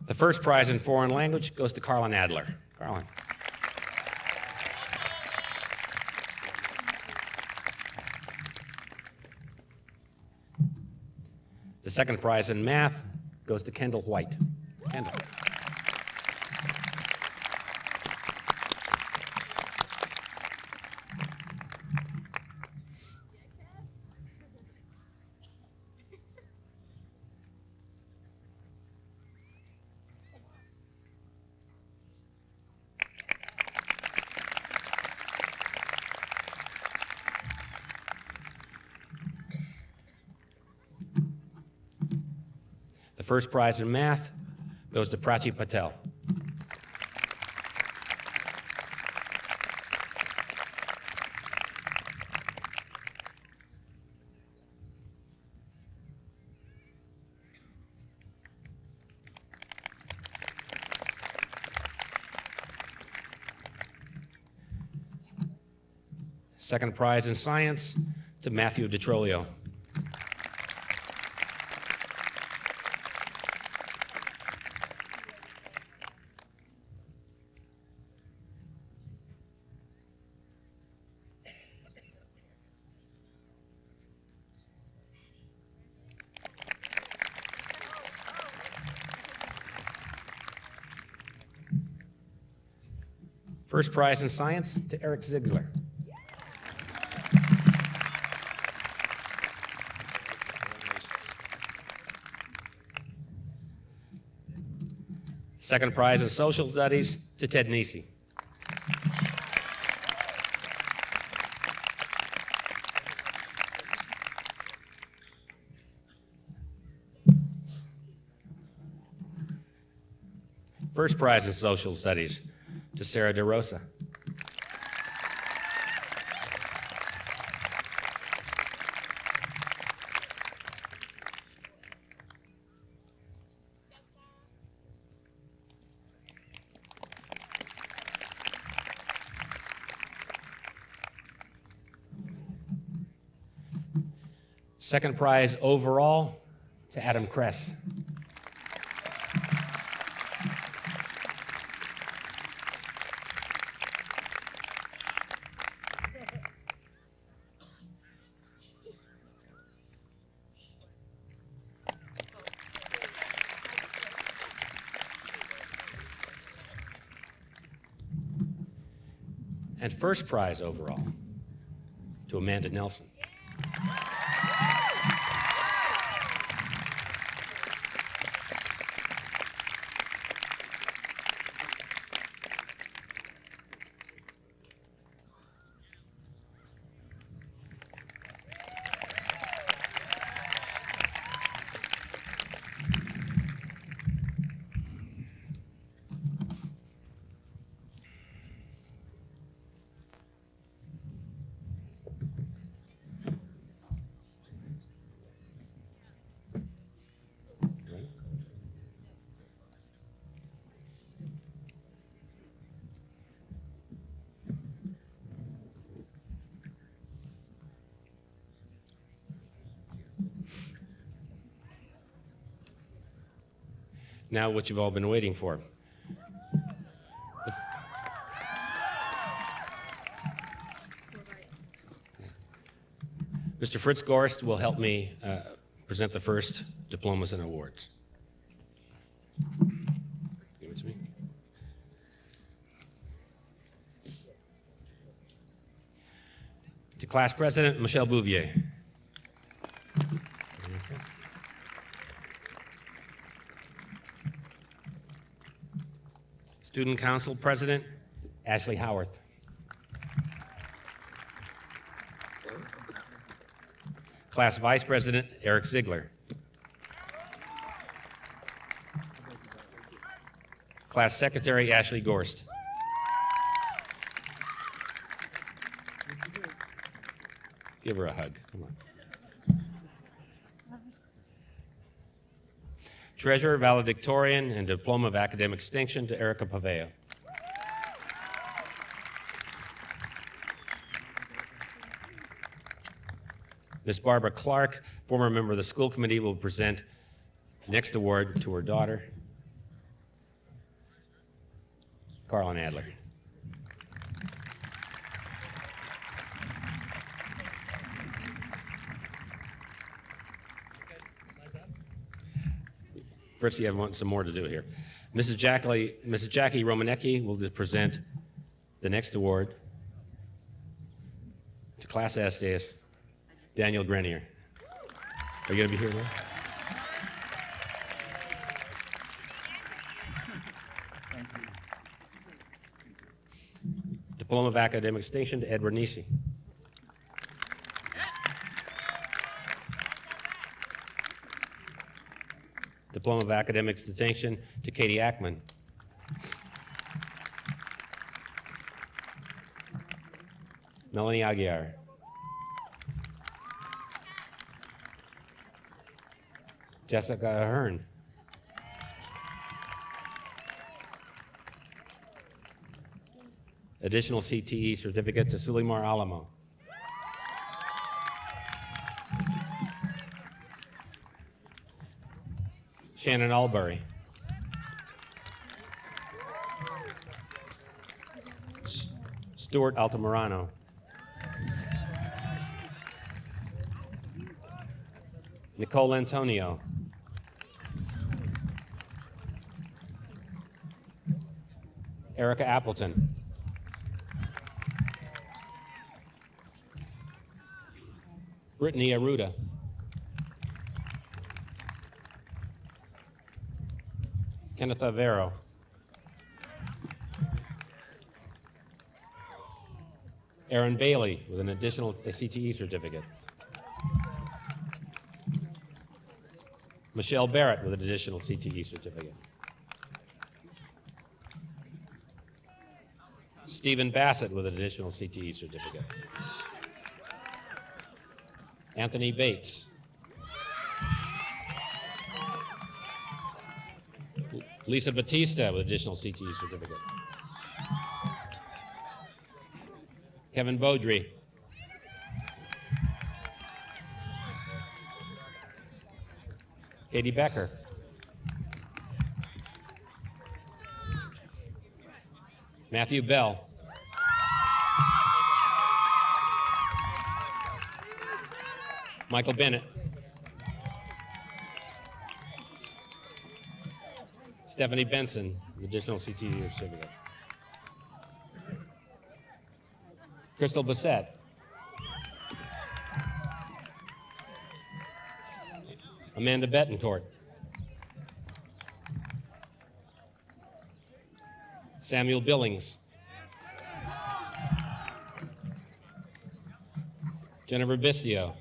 Speaker 1: The first prize in foreign language goes to Carlin Adler. Carlin. The second prize in math goes to Kendall White. Kendall. The first prize in math goes to Prachi Patel. Second prize in science to Matthew DeTrolio. First prize in science to Eric Ziegler. Second prize in social studies to Ted Nisi. First prize in social studies to Sarah DeRosa. Second prize overall to Adam Kress. And first prize overall to Amanda Nelson. Now what you've all been waiting for. Mr. Fritz Gorst will help me present the first diplomas and awards. Give it to me. To class president, Michelle Bouvier. Student Council President, Ashley Howarth. Class Vice President, Eric Ziegler. Class Secretary, Ashley Gorst. Give her a hug, come on. Treasurer, Valedictorian, and Diploma of Academic Distinction to Erica Paveo. Ms. Barbara Clark, former member of the school committee, will present the next award to her daughter, Carlin Adler. Fritz, you have some more to do here. Mrs. Jackie Romanecki will present the next award to Class S, Daniel Grenier. Are you going to be here now? Diploma of Academic Distinction to Edward Nisi. Diploma of Academic Distinction to Katie Ackman. Melanie Aguiar. Jessica Ahern. Additional CTE certificate to Sulimar Alamo. Shannon Albury. Stuart Altamirano. Nicole Antonio. Erica Appleton. Brittany Aruda. Kenneth Avero. Aaron Bailey with an additional CTE certificate. Michelle Barrett with an additional CTE certificate. Stephen Bassett with an additional CTE certificate. Anthony Bates. Lisa Batista with additional CTE certificate. Kevin Beaudry. Katie Becker. Matthew Bell. Michael Bennett. Stephanie Benson, additional CTE certificate. Crystal Bissett. Amanda Betancourt. Samuel Billings. Jennifer Bissio.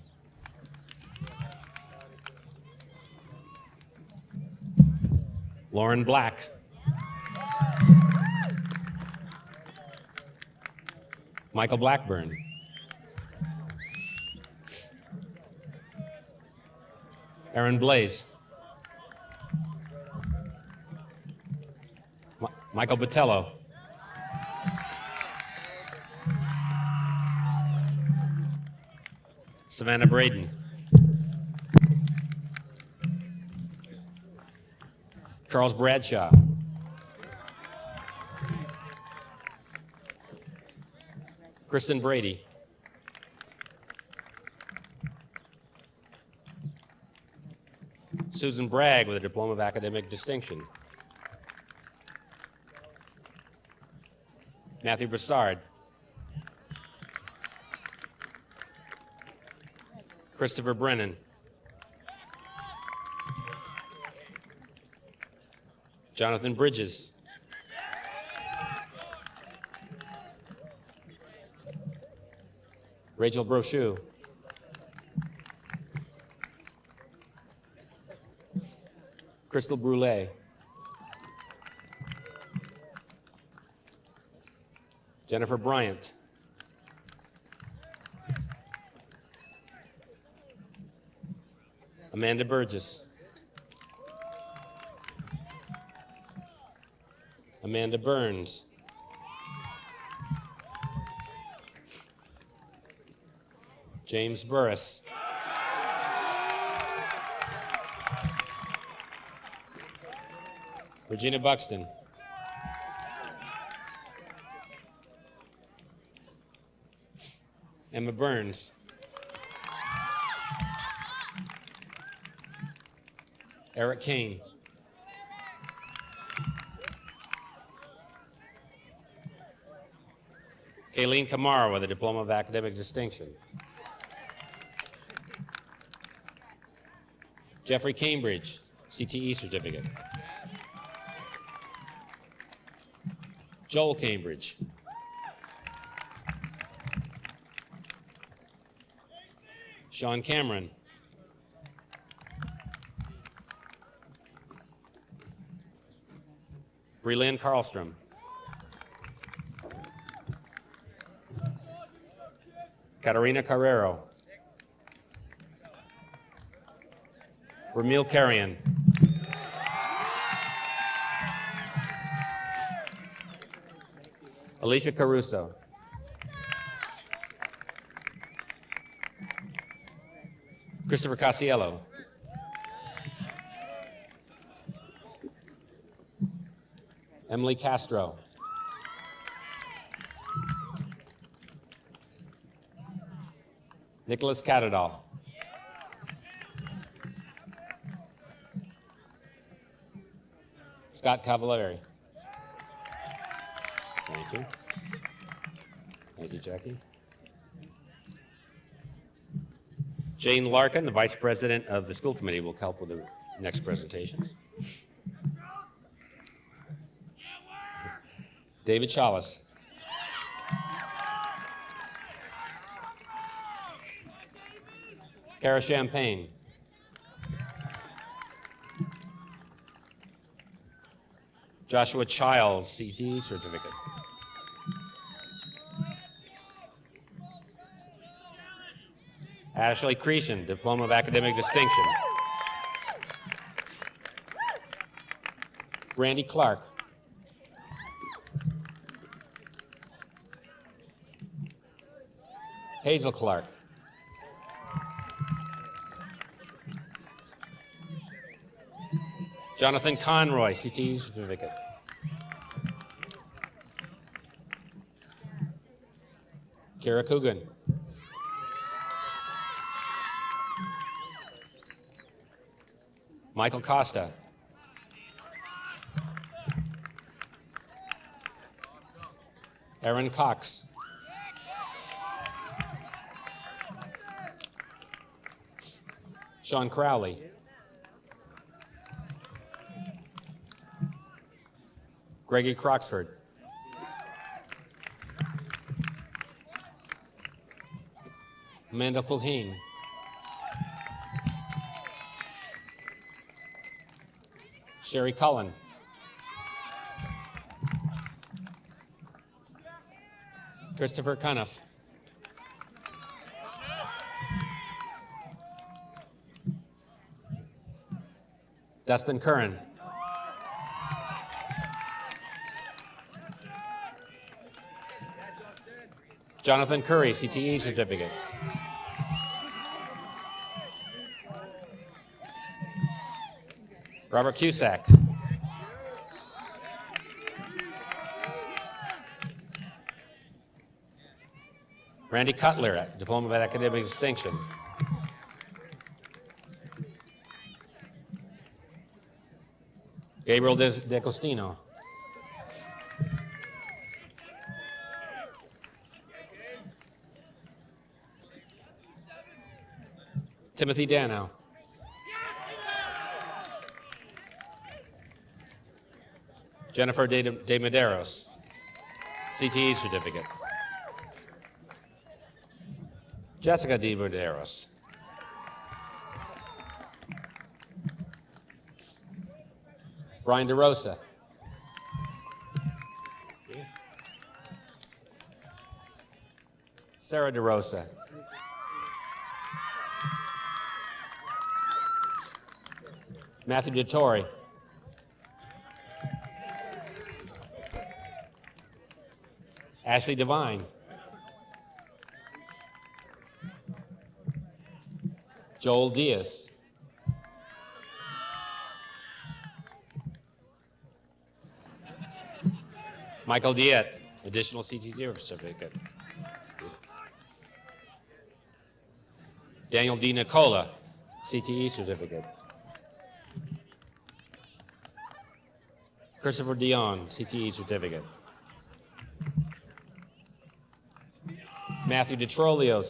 Speaker 1: Lauren Black. Michael Blackburn. Aaron Blaze. Michael Botello. Savannah Braden. Charles Bradshaw. Kristen Brady. Susan Bragg with a Diploma of Academic Distinction. Matthew Broussard. Christopher Brennan. Jonathan Bridges. Rachel Brochu. Crystal Brule. Jennifer Bryant. Amanda Burgess. Amanda Burns. James Burris. Regina Buxton. Emma Burns. Eric Kane. Kayleen Kamara with a Diploma of Academic Distinction. Jeffrey Cambridge, CTE certificate. Joel Cambridge. Sean Cameron. Breland Carlstrom. Katarina Carrero. Ramil Carrion. Alicia Caruso. Christopher Casiello. Emily Castro. Nicholas Catadal. Scott Cavallari. Thank you. Thank you, Jackie. Jane Larkin, the Vice President of the School Committee, will help with the next presentations. David Chalice. Kara Champagne. Joshua Childs, CTE certificate. Ashley Creason, Diploma of Academic Distinction. Randy Clark. Hazel Clark. Jonathan Conroy, CTE certificate. Kara Coogan. Michael Costa. Aaron Cox. Sean Crowley. Gregory Croxford. Amanda Culhane. Sherry Cullen. Christopher Cuniff. Dustin Curran. Jonathan Curry, CTE certificate. Robert Cusack. Randy Cutler, Diploma of Academic Distinction. Gabriel DeCostino. Timothy Dano. Jennifer De Medeiros, CTE certificate. Jessica De Medeiros. Brian DeRosa. Sarah DeRosa. Matthew DeTore. Ashley Devine. Joel Diaz. Michael Diet, additional CTE certificate. Daniel D. Nicola, CTE certificate. Christopher Dion, CTE certificate. Matthew DeTrolio,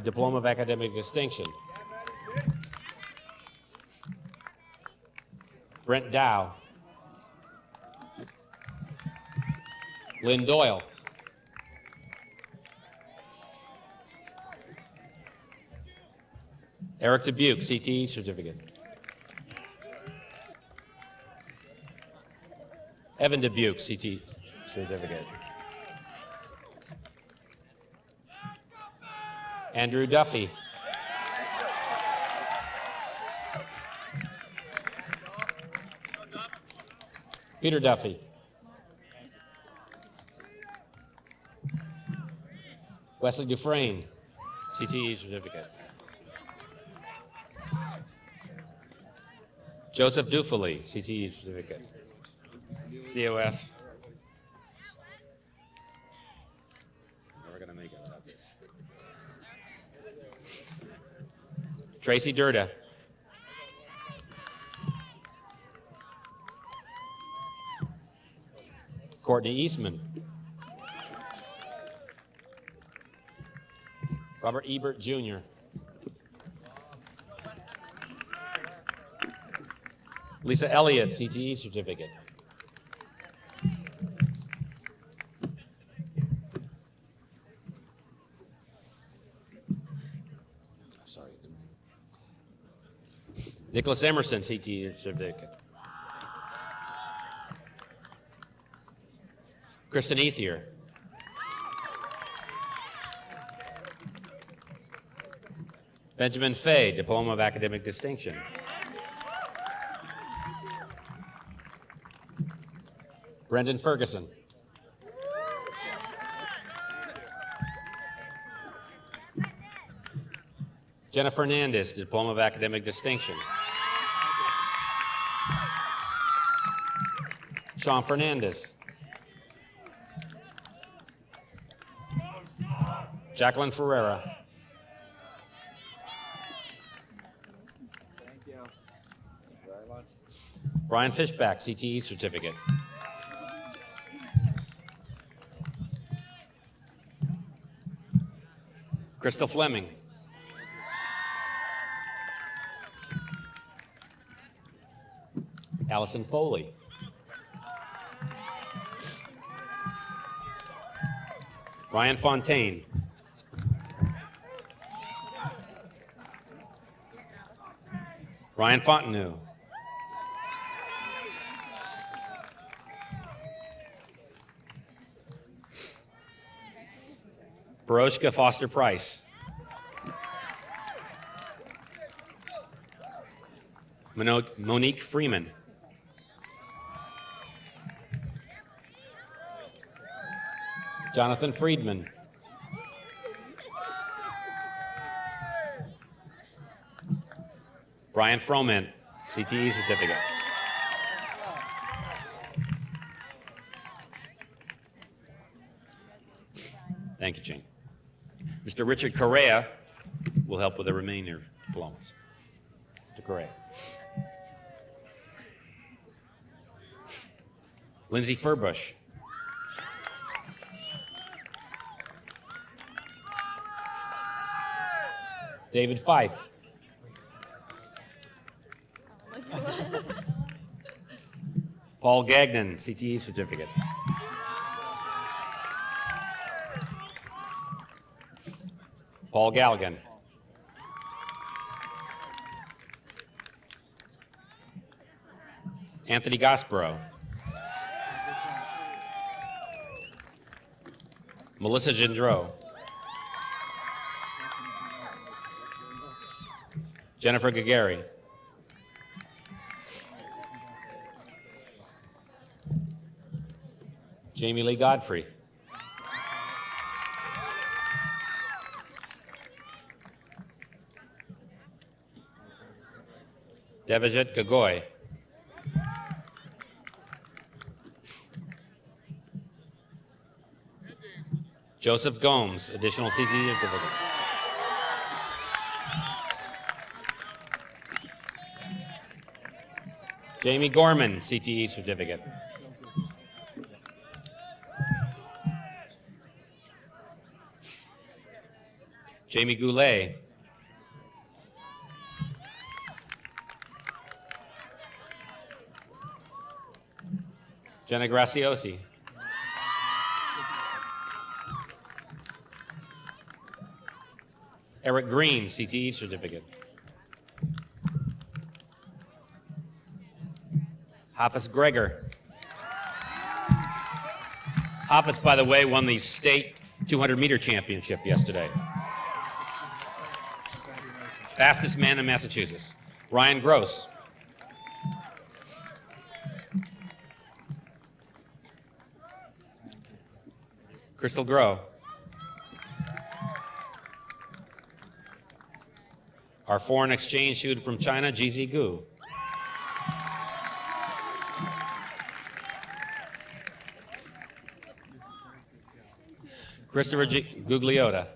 Speaker 1: Diploma of Academic Distinction. Brent Dow. Lynn Doyle. Eric Dubuque, CTE certificate. Evan Dubuque, CTE certificate. Andrew Duffy. Peter Duffy. Wesley Dufresne, CTE certificate. Joseph Dufali, CTE certificate. COF. We're gonna make it without this. Tracy Durda. Courtney Eastman. Robert Ebert Jr. Lisa Elliott, CTE certificate. Sorry. Nicholas Emerson, CTE certificate. Kristen Ethier. Benjamin Fay, Diploma of Academic Distinction. Brendan Ferguson. Jenna Fernandez, Diploma of Academic Distinction. Sean Fernandez. Jacqueline Ferreira.
Speaker 8: Thank you. Very much.
Speaker 1: Brian Fishback, CTE certificate. Crystal Fleming. Allison Foley. Ryan Fontaine. Ryan Fontenot. Baroshka Foster Price. Monique Freeman. Jonathan Friedman. Brian Froment, CTE certificate. Thank you, Jane. Mr. Richard Correa will help with the remainder diplomas. Mr. Correa. Lindsay Furbush. David Fife. Paul Gagnon, CTE certificate. Paul Galligan. Anthony Gospero. Melissa Gendreau. Jennifer Gagari. Jamie Lee Godfrey. Devajit Gagoy. Joseph Gomes, additional CTE certificate. Jamie Gorman, CTE certificate. Jamie Goulet. Jenna Graciosi. Eric Green, CTE certificate. Hafiz Gregor. Hafiz, by the way, won the state 200-meter championship yesterday. Fastest man in Massachusetts. Ryan Gross. Crystal Grow. Our foreign exchange student from China, GZ Gu. Christopher Gugliotta.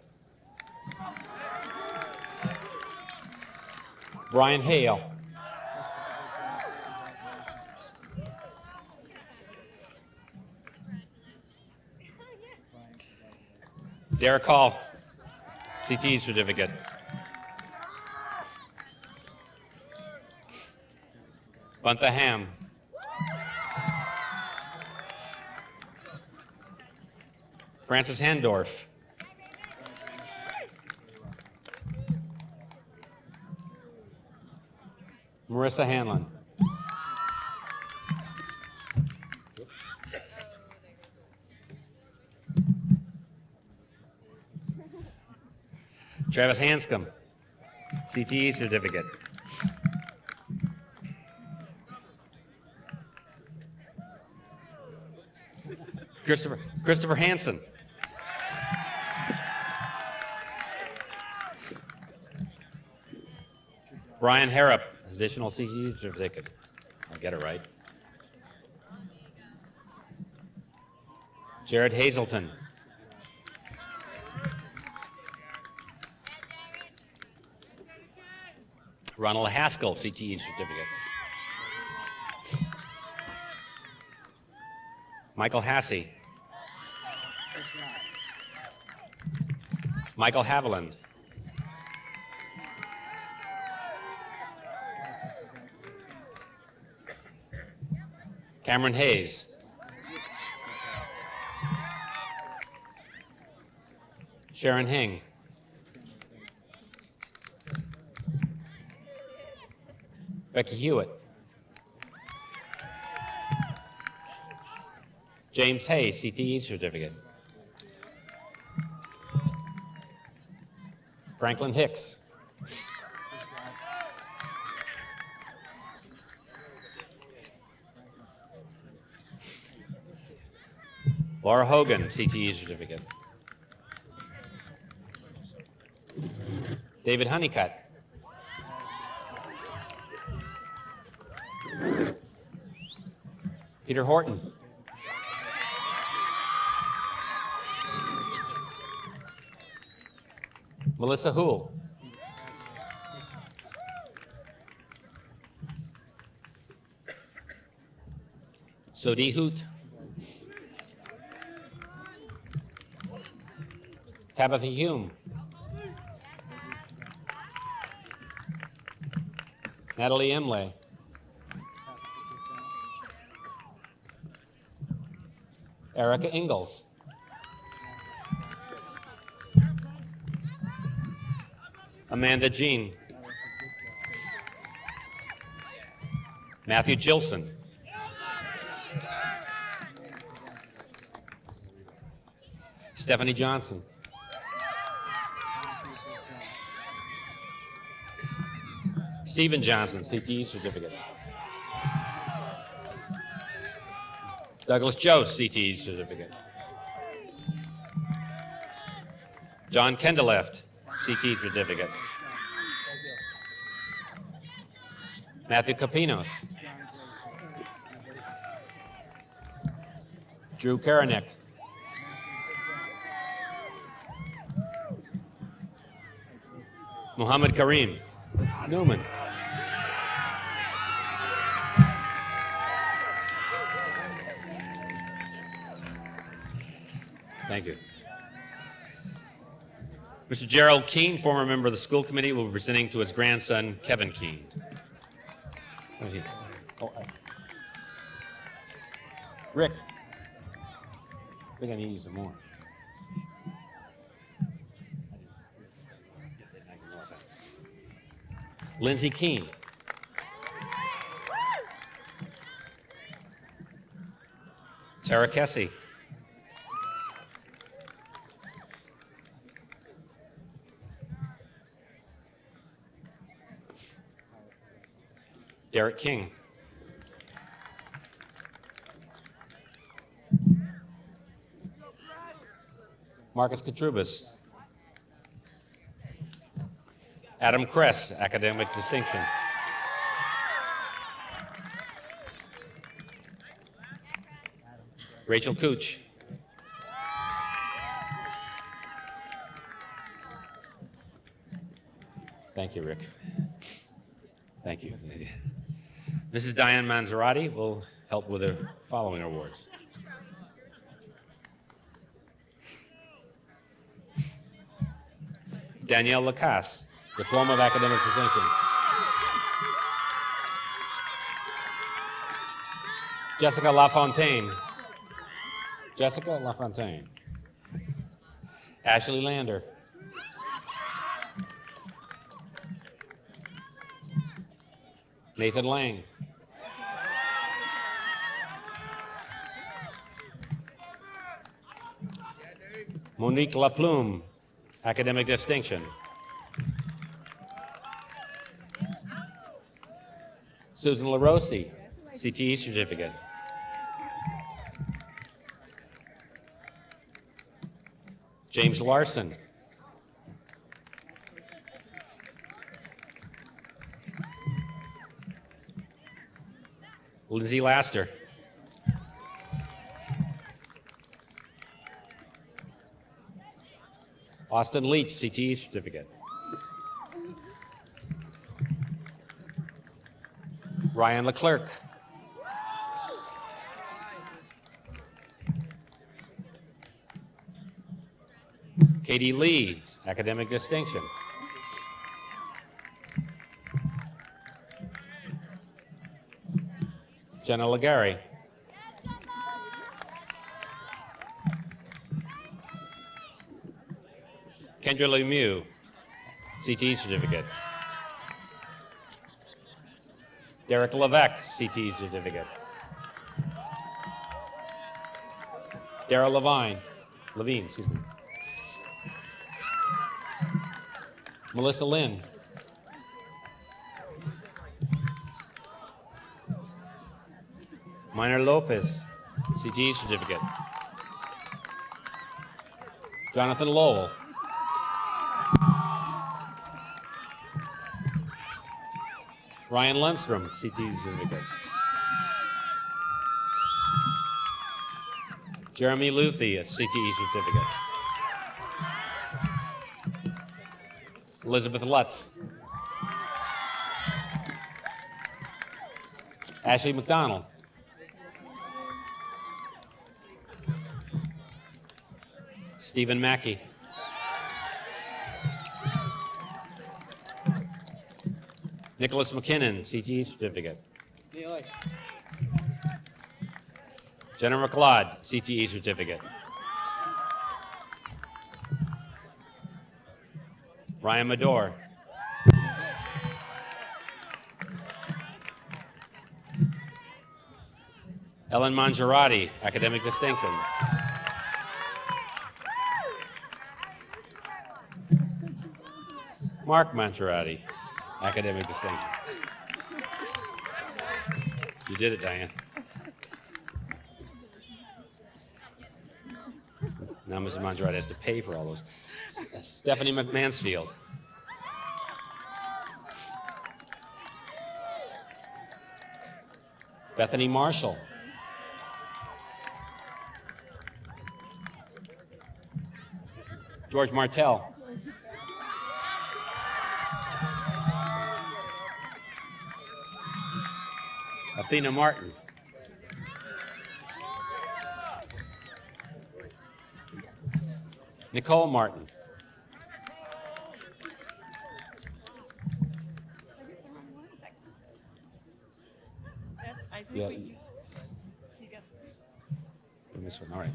Speaker 1: Brian Hale. Derek Hall, CTE certificate. Buntha Ham. Francis Handorf. Marissa Hanlon. Travis Hanscom, CTE certificate. Christopher Hansen. Brian Harrop, additional CTE certificate. I'll get it right. Jared Hazelton. Ronald Haskell, CTE certificate. Michael Hassey. Michael Haviland. Cameron Hayes. Sharon Hing. Becky Hewitt. James Hay, CTE certificate. Franklin Hicks. Laura Hogan, CTE certificate. David Honeycutt. Peter Horton. Melissa Hool. Sodi Hoot. Tabitha Hume. Natalie Emley. Erica Ingalls. Amanda Jean. Matthew Gilson. Stephanie Johnson. Stephen Johnson, CTE certificate. Douglas Jost, CTE certificate. John Kendaleft, CTE certificate. Matthew Capinos. Drew Karanek. Muhammad Kareem Newman. Thank you. Mr. Gerald Keene, former member of the school committee, will be presenting to his grandson, Kevin Keene. Right here. Rick. I think I need to use some more. Lindsay Keene. Tara Kessie. Derek King. Marcus Katrubis. Adam Kress, academic distinction. Rachel Cooch. Thank you, Rick. Thank you. Mrs. Diane Manzarati will help with the following awards. Danielle Lacasse, Diploma of Academic Distinction. Jessica LaFontaine. Jessica LaFontaine. Ashley Lander. Nathan Lang. Monique Laplume, academic distinction. Susan LaRossi, CTE certificate. James Larson. Lindsay Laster. Austin Leach, CTE certificate. Ryan Leclerc. Katie Lee, academic distinction. Jenna Legary, Kendra Lemieux, CTE certificate. Derek Levesque, CTE certificate. Dara Levine, excuse me. Melissa Lynn. Minor Lopez, CTE certificate. Jonathan Lowell. Ryan Lundstrom, CTE certificate. Jeremy Luthi, a CTE certificate. Elizabeth Lutz. Ashley McDonald. Stephen Mackey. Nicholas McKinnon, CTE certificate. Jenna McLeod, CTE certificate. Ryan Medor. Ellen Mangiarati, academic distinction. Mark Mangiarati, academic distinction. You did it, Diane. Now Mrs. Mangiarati has to pay for all those. Stephanie McMansfield. Bethany Marshall. George Martell. Athena Martin. Nicole Martin.
Speaker 9: I think
Speaker 1: Yeah.
Speaker 9: you got
Speaker 1: This one, all right.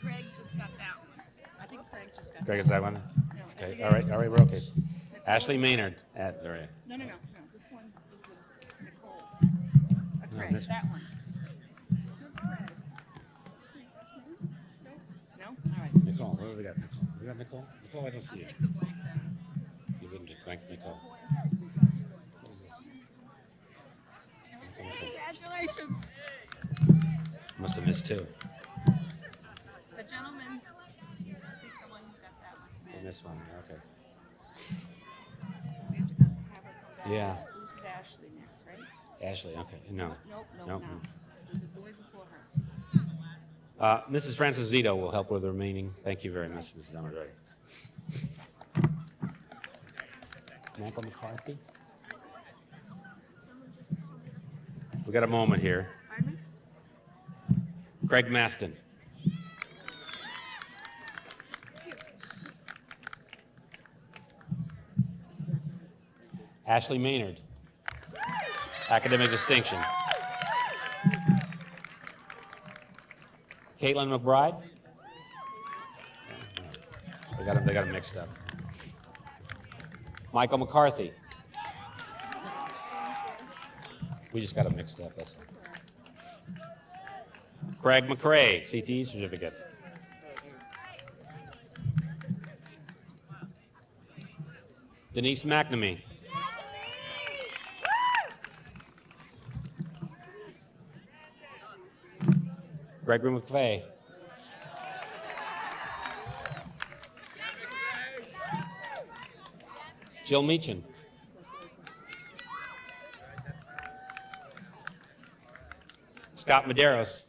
Speaker 9: Greg just got that one. I think Craig just got
Speaker 1: Greg, is that one?
Speaker 9: No, I
Speaker 1: Okay,
Speaker 9: think
Speaker 1: all
Speaker 9: I
Speaker 1: right,
Speaker 9: just
Speaker 1: we're okay.
Speaker 9: switched.
Speaker 1: Ashley Maynard at, all right.
Speaker 9: No. This one is a Nicole. A
Speaker 1: No,
Speaker 9: Craig.
Speaker 1: this-
Speaker 9: That one. No? All right.
Speaker 1: Nicole, what do we got? Nicole? We got Nicole? Nicole, I don't see you.
Speaker 9: Take the blank then.
Speaker 1: You didn't just blank Nicole.
Speaker 9: Congratulations.
Speaker 1: Must have missed two.
Speaker 9: The gentleman, I think the one who got that one.
Speaker 1: I missed one, okay.
Speaker 9: We have to have her come back.
Speaker 1: Yeah.
Speaker 9: So this is Ashley next, right?
Speaker 1: Ashley, okay, no.
Speaker 9: Nope,
Speaker 1: Nope.
Speaker 9: no. There's a boy before her.
Speaker 1: Mrs. Francis Zito will help with the remaining. Thank you very much, Mrs. Amadori. Michael McCarthy? We got a moment here.
Speaker 9: Pardon me?
Speaker 1: Craig Maston. Ashley Maynard. Academic distinction. Caitlin McBride. They got them mixed up. Michael McCarthy. We just got them mixed up, that's all. Craig McRae, CTE certificate. Denise McNamee. Gregory McVeigh. Jill Meachin. Scott Medeiros.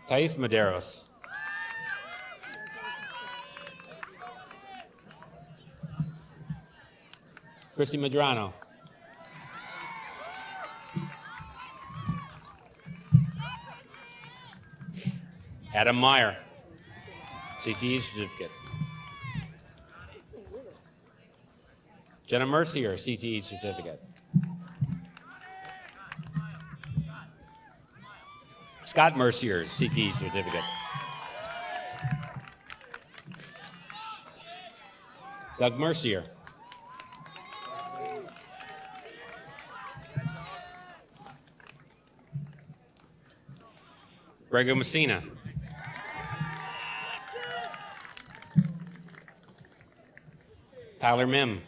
Speaker 1: Thais Medeiros. Christy Medrano. Adam Meyer, CTE certificate. Jenna Mercier, CTE certificate. Scott Mercier, CTE certificate. Doug Mercier. Grego Messina. Tyler Mim,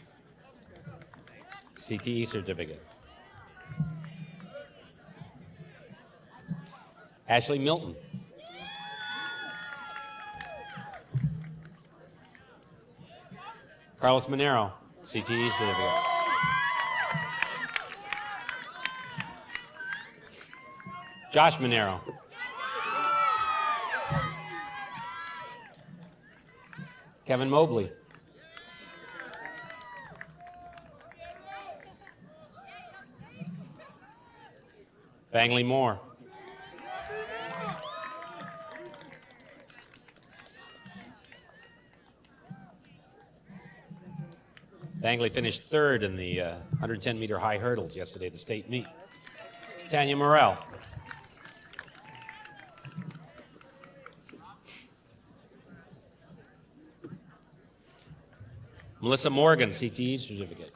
Speaker 1: CTE certificate. Ashley Milton. Carlos Monero, CTE certificate. Josh Monero. Kevin Mobley. Bangley Moore. Bangley finished third in the 110-meter high hurdles yesterday at the state meet. Tanya Morrell. Melissa Morgan, CTE certificate.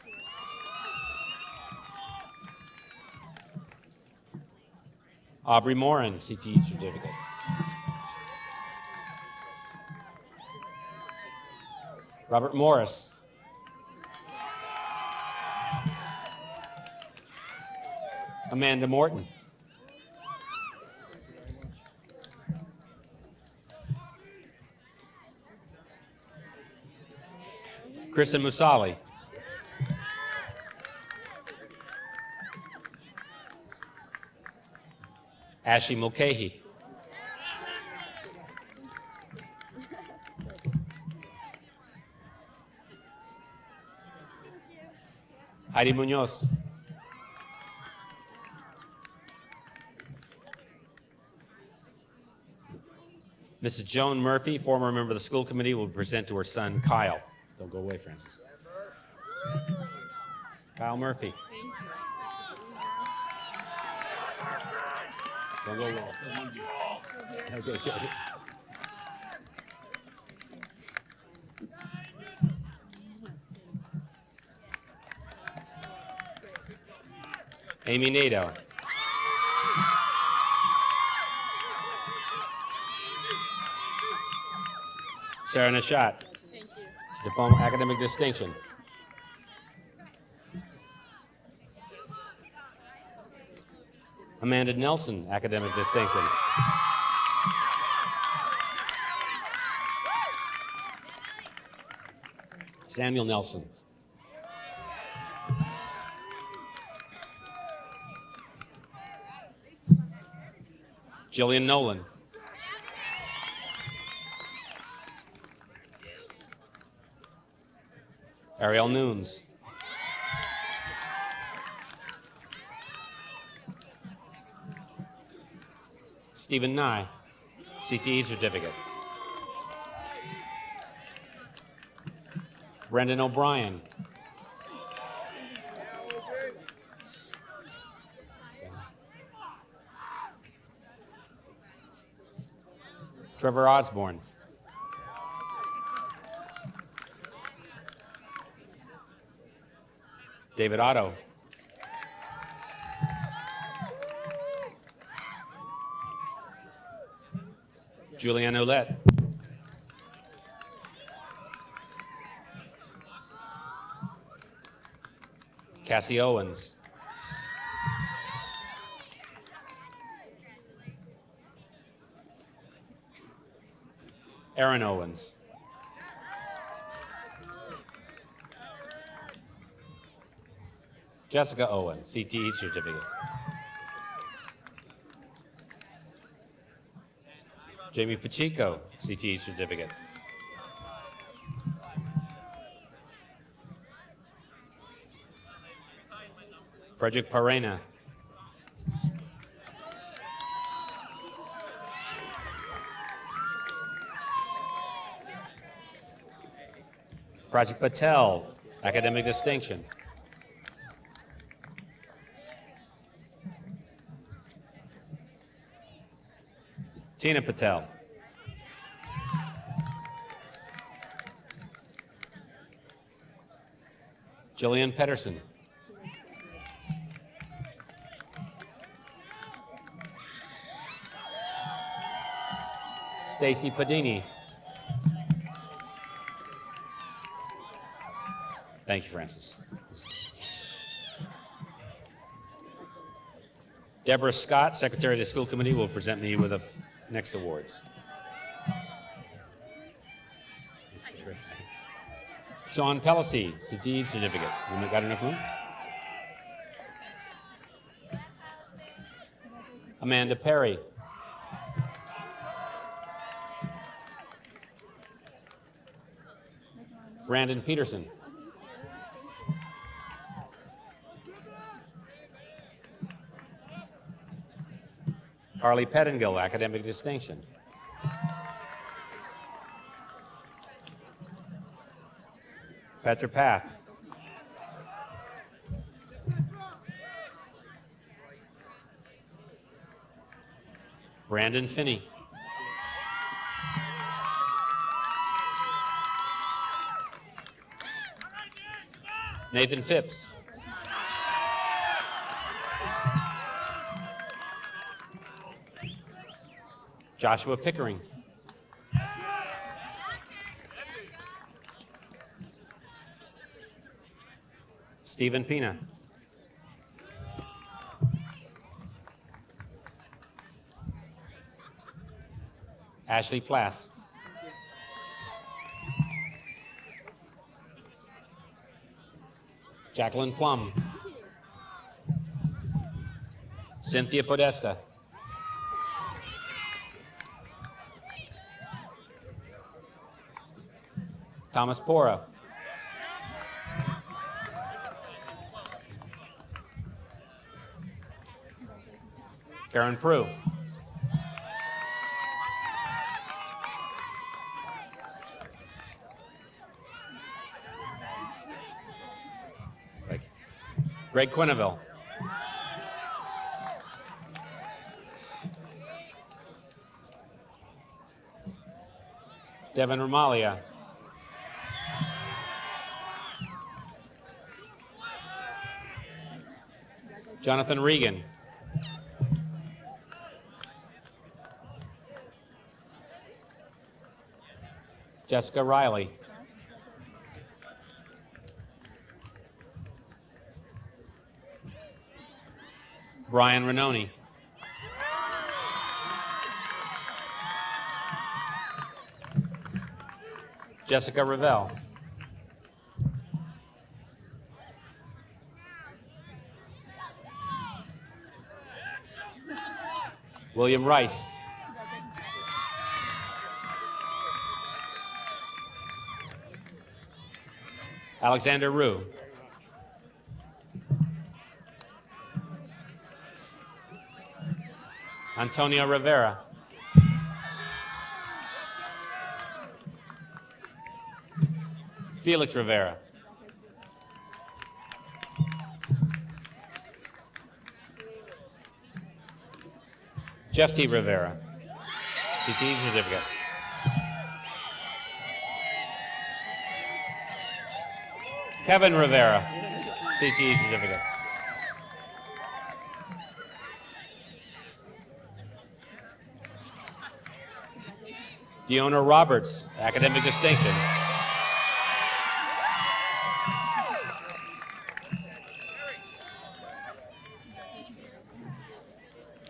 Speaker 1: Aubrey Morin, CTE certificate. Robert Morris. Amanda Morton. Kristen Musali. Ashley Mulcahy. Heidi Munoz. Mrs. Joan Murphy, former member of the school committee, will present to her son, Kyle. Don't go away, Francis. Kyle Murphy. Don't go away. Okay. Amy Nato. Sarah Nishat.
Speaker 9: Thank you.
Speaker 1: Diploma academic distinction. Amanda Nelson, academic distinction. Samuel Nelson. Jillian Nolan. Ariel Nunes. Stephen Nye, CTE certificate. Brendan O'Brien. Trevor Osborne. David Otto. Julianne Ouellette. Cassie Owens. Aaron Owens. Jessica Owens, CTE certificate. Jamie Pacheco, CTE certificate. Frederick Parena. Project Patel, academic distinction. Tina Patel. Jillian Pedersen. Stacy Padini. Thank you, Francis. Deborah Scott, Secretary of the School Committee, will present me with the next awards. Sean Pelosi, CTE certificate. You got enough room? Amanda Perry. Brandon Peterson. Harley Pettingill, academic distinction. Petra Path. Brandon Finney. Nathan Phipps. Joshua Pickering. Stephen Pina. Ashley Plass. Jacqueline Plum. Cynthia Podesta. Thomas Pora. Karen Prue. Greg Quinneville. Devin Romalia. Jonathan Regan. Jessica Riley. Brian Renoni. Jessica Ravel. William Rice. Alexander Rue. Antonio Rivera. Felix Rivera. Jeff T. Rivera. CTE certificate. Kevin Rivera. CTE certificate. Deona Roberts, academic distinction.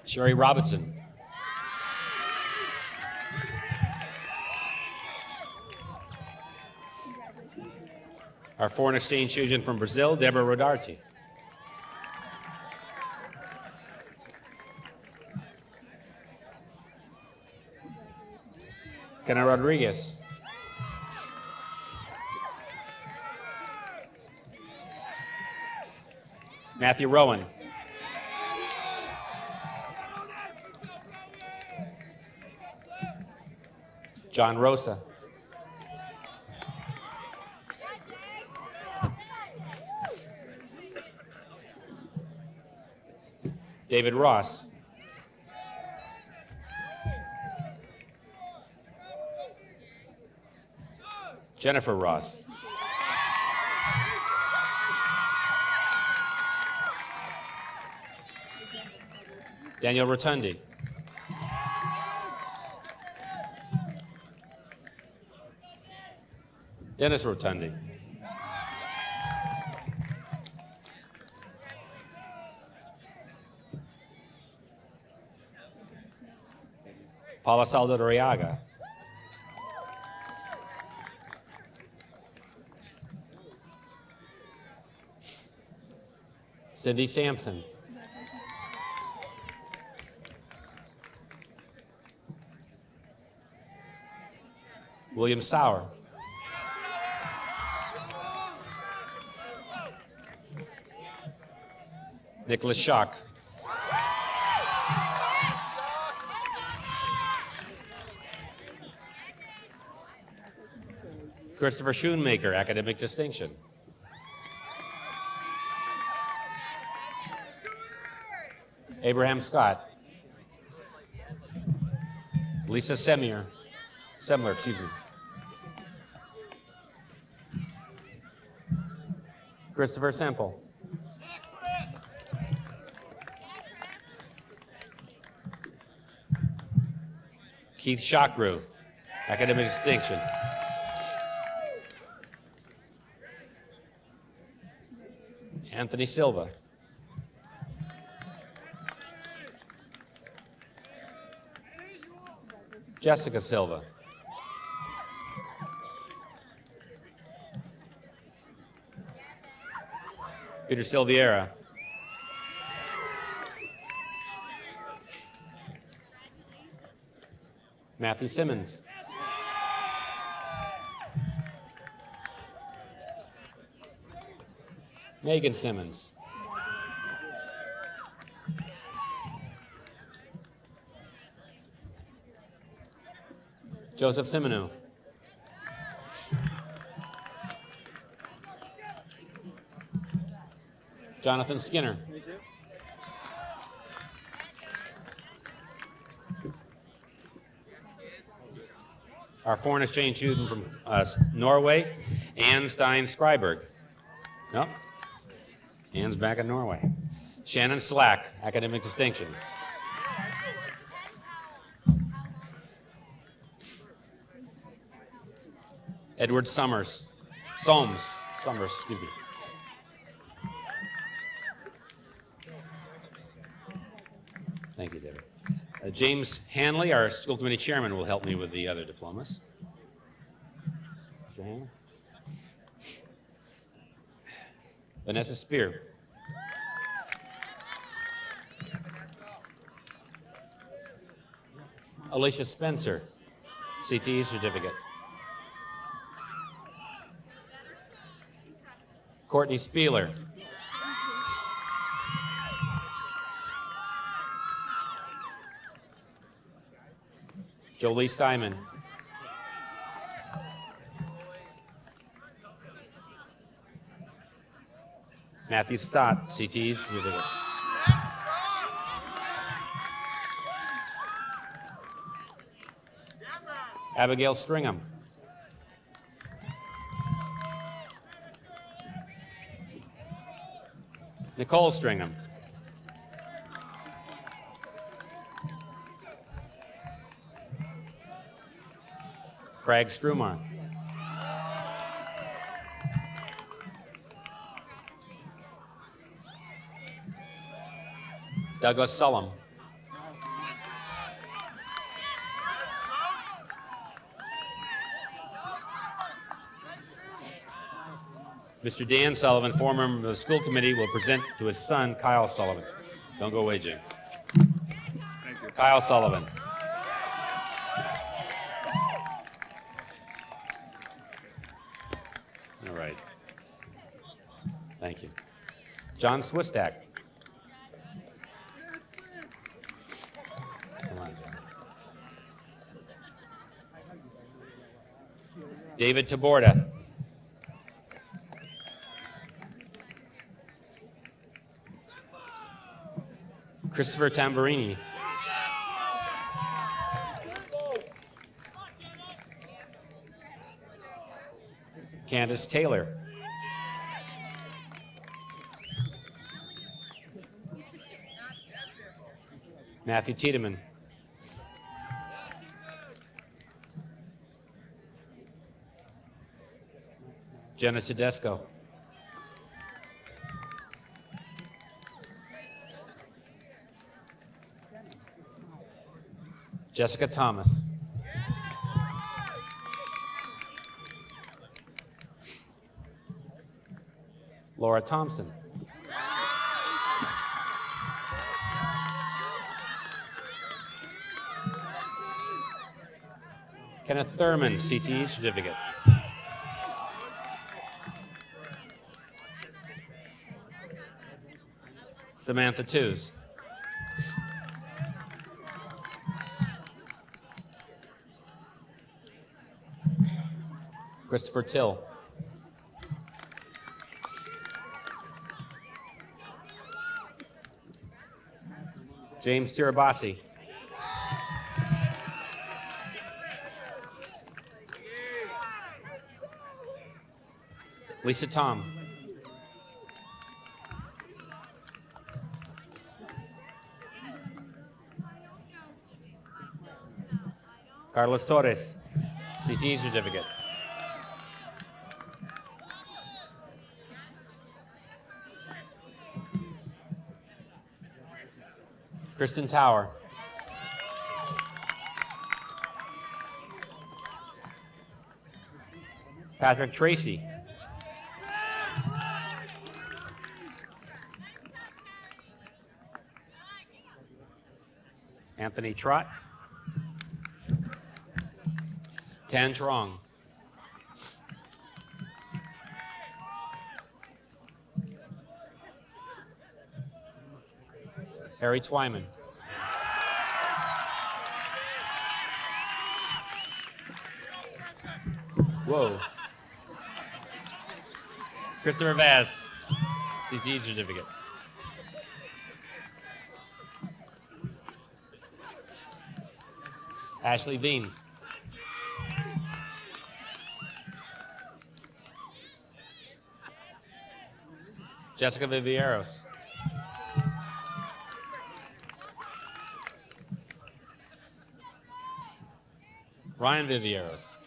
Speaker 1: Sherry Robinson. Our foreign exchange student from Brazil, Deborah Rodarte. Kenna Rodriguez. Matthew Rowan. John Rosa. David Ross. Jennifer Ross. Daniel Rotundi. Dennis Rotundi. Paula Salutatorian. Cindy Sampson. William Sauer. Nicholas Schock. Christopher Schoonmaker, academic distinction. Abraham Scott. Lisa Semler, excuse me. Christopher Semple. Keith Shockrew, academic distinction. Anthony Silva. Jessica Silva. Peter Silviera. Matthew Simmons. Megan Simmons. Joseph Simonu. Jonathan Skinner. Our foreign exchange student from Norway, Anne Stein Skryberg. No, Anne's back in Norway. Shannon Slack, academic distinction. Edward Sommers, excuse me. Thank you, David. James Hanley, our school committee chairman, will help me with the other diplomas. Mr. Hanley. Vanessa Spear. Alicia Spencer, CTE certificate. Courtney Spieler. Jolie Steinman. Matthew Stott, CTE certificate. Abigail Stringham. Nicole Stringham. Craig Strumar. Douglas Sullum. Mr. Dan Sullivan, former member of the school committee, will present to his son, Kyle Sullivan. Don't go away, Jim.
Speaker 8: Thank you.
Speaker 1: Kyle Sullivan. All right. Thank you. John Swistak. Come on, John. David Taborda. Christopher Tamburini. Candace Taylor. Matthew Tiedemann. Jenna Tedesco. Jessica Thomas. Laura Thompson. Kenneth Thurman, CTE certificate. Samantha Tews. Christopher Till. James Tirabassi. Lisa Tom. Carlos Torres, CTE certificate. Kristen Tower. Patrick Tracy. Anthony Trott. Tan Trong. Harry Twyman. Whoa. Christopher Vaz, CTE certificate. Ashley Beans. Jessica Vivieros. Ryan Vivieros.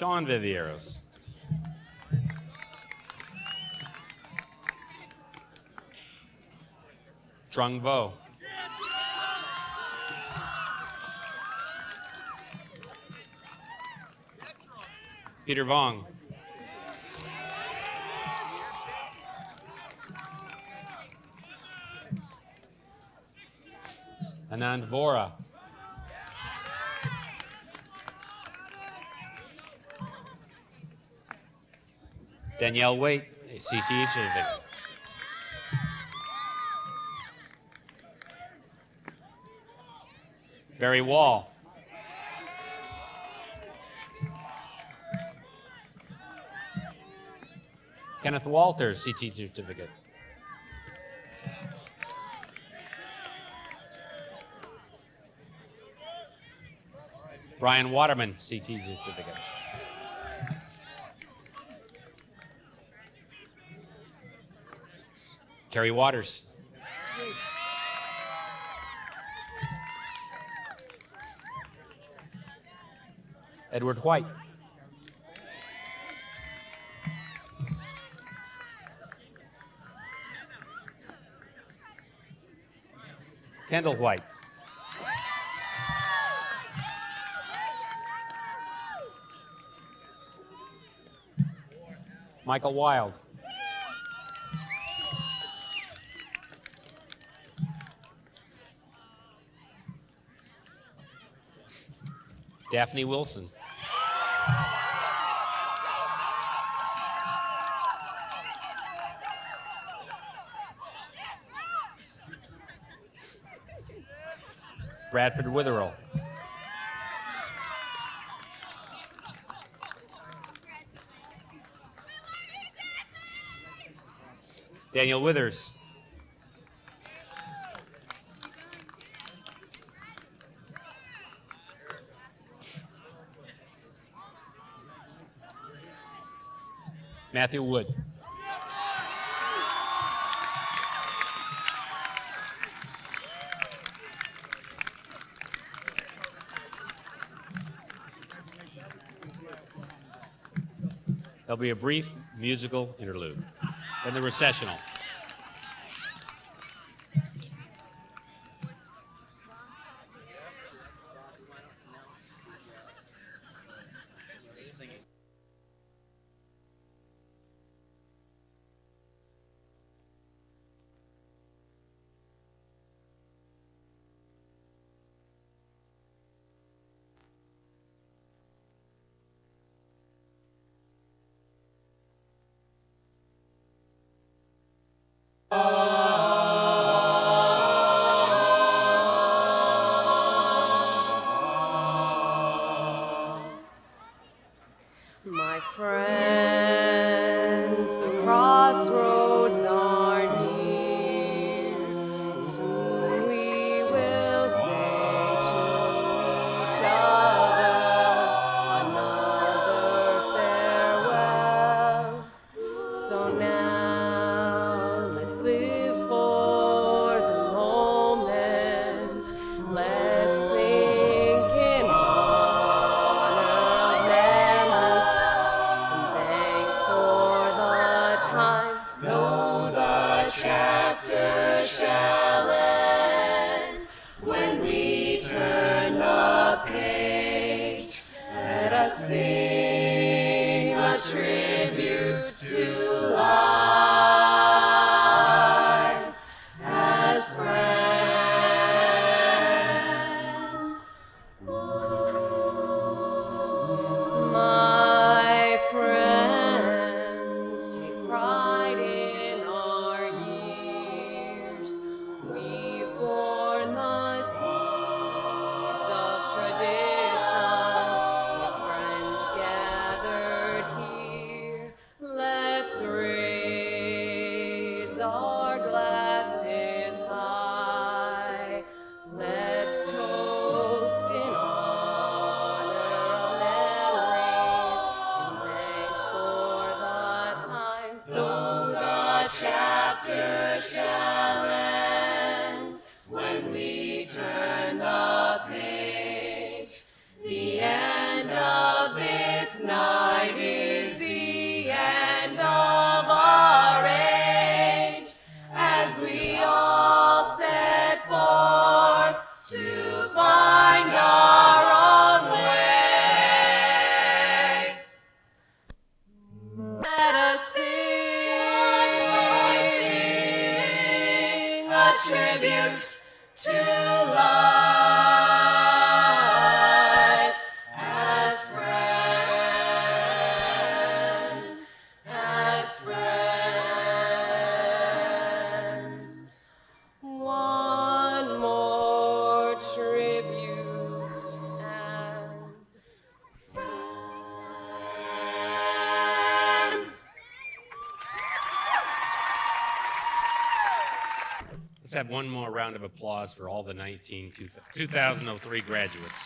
Speaker 1: Sean Vivieros. Trung Vo. Peter Vong. Anand Vora. Danielle Waite, a CTE certificate. Barry Wall. Kenneth Walters, CTE certificate. Brian Waterman, CTE certificate. Kerry Waters. Edward White. Kendall White. Michael Wild. Daphne Wilson. Bradford Witherell. Daniel Withers. Matthew Wood. There'll be a brief musical interlude, then the recessional.
Speaker 10: My friends, the crossroads are near. Soon we will say to each other another farewell. So now let's live for the moment. Let's think in honor of memories and thanks for the times. Though the chapter shall end, when we turn the page, let us sing a tribute to life as friends. My friends, take pride in our years. We've borne the seeds of tradition. With friends gathered here, let's raise our glasses high. Let's toast in honor of memories and thanks for the times. Though the chapter shall end, when we turn the page, the end of this night is the end of our age, as we all set forth to find our own way. Let us sing a tribute to life as friends, as friends. One more tribute as friends.
Speaker 1: Let's have one more round of applause for all the 2003 graduates.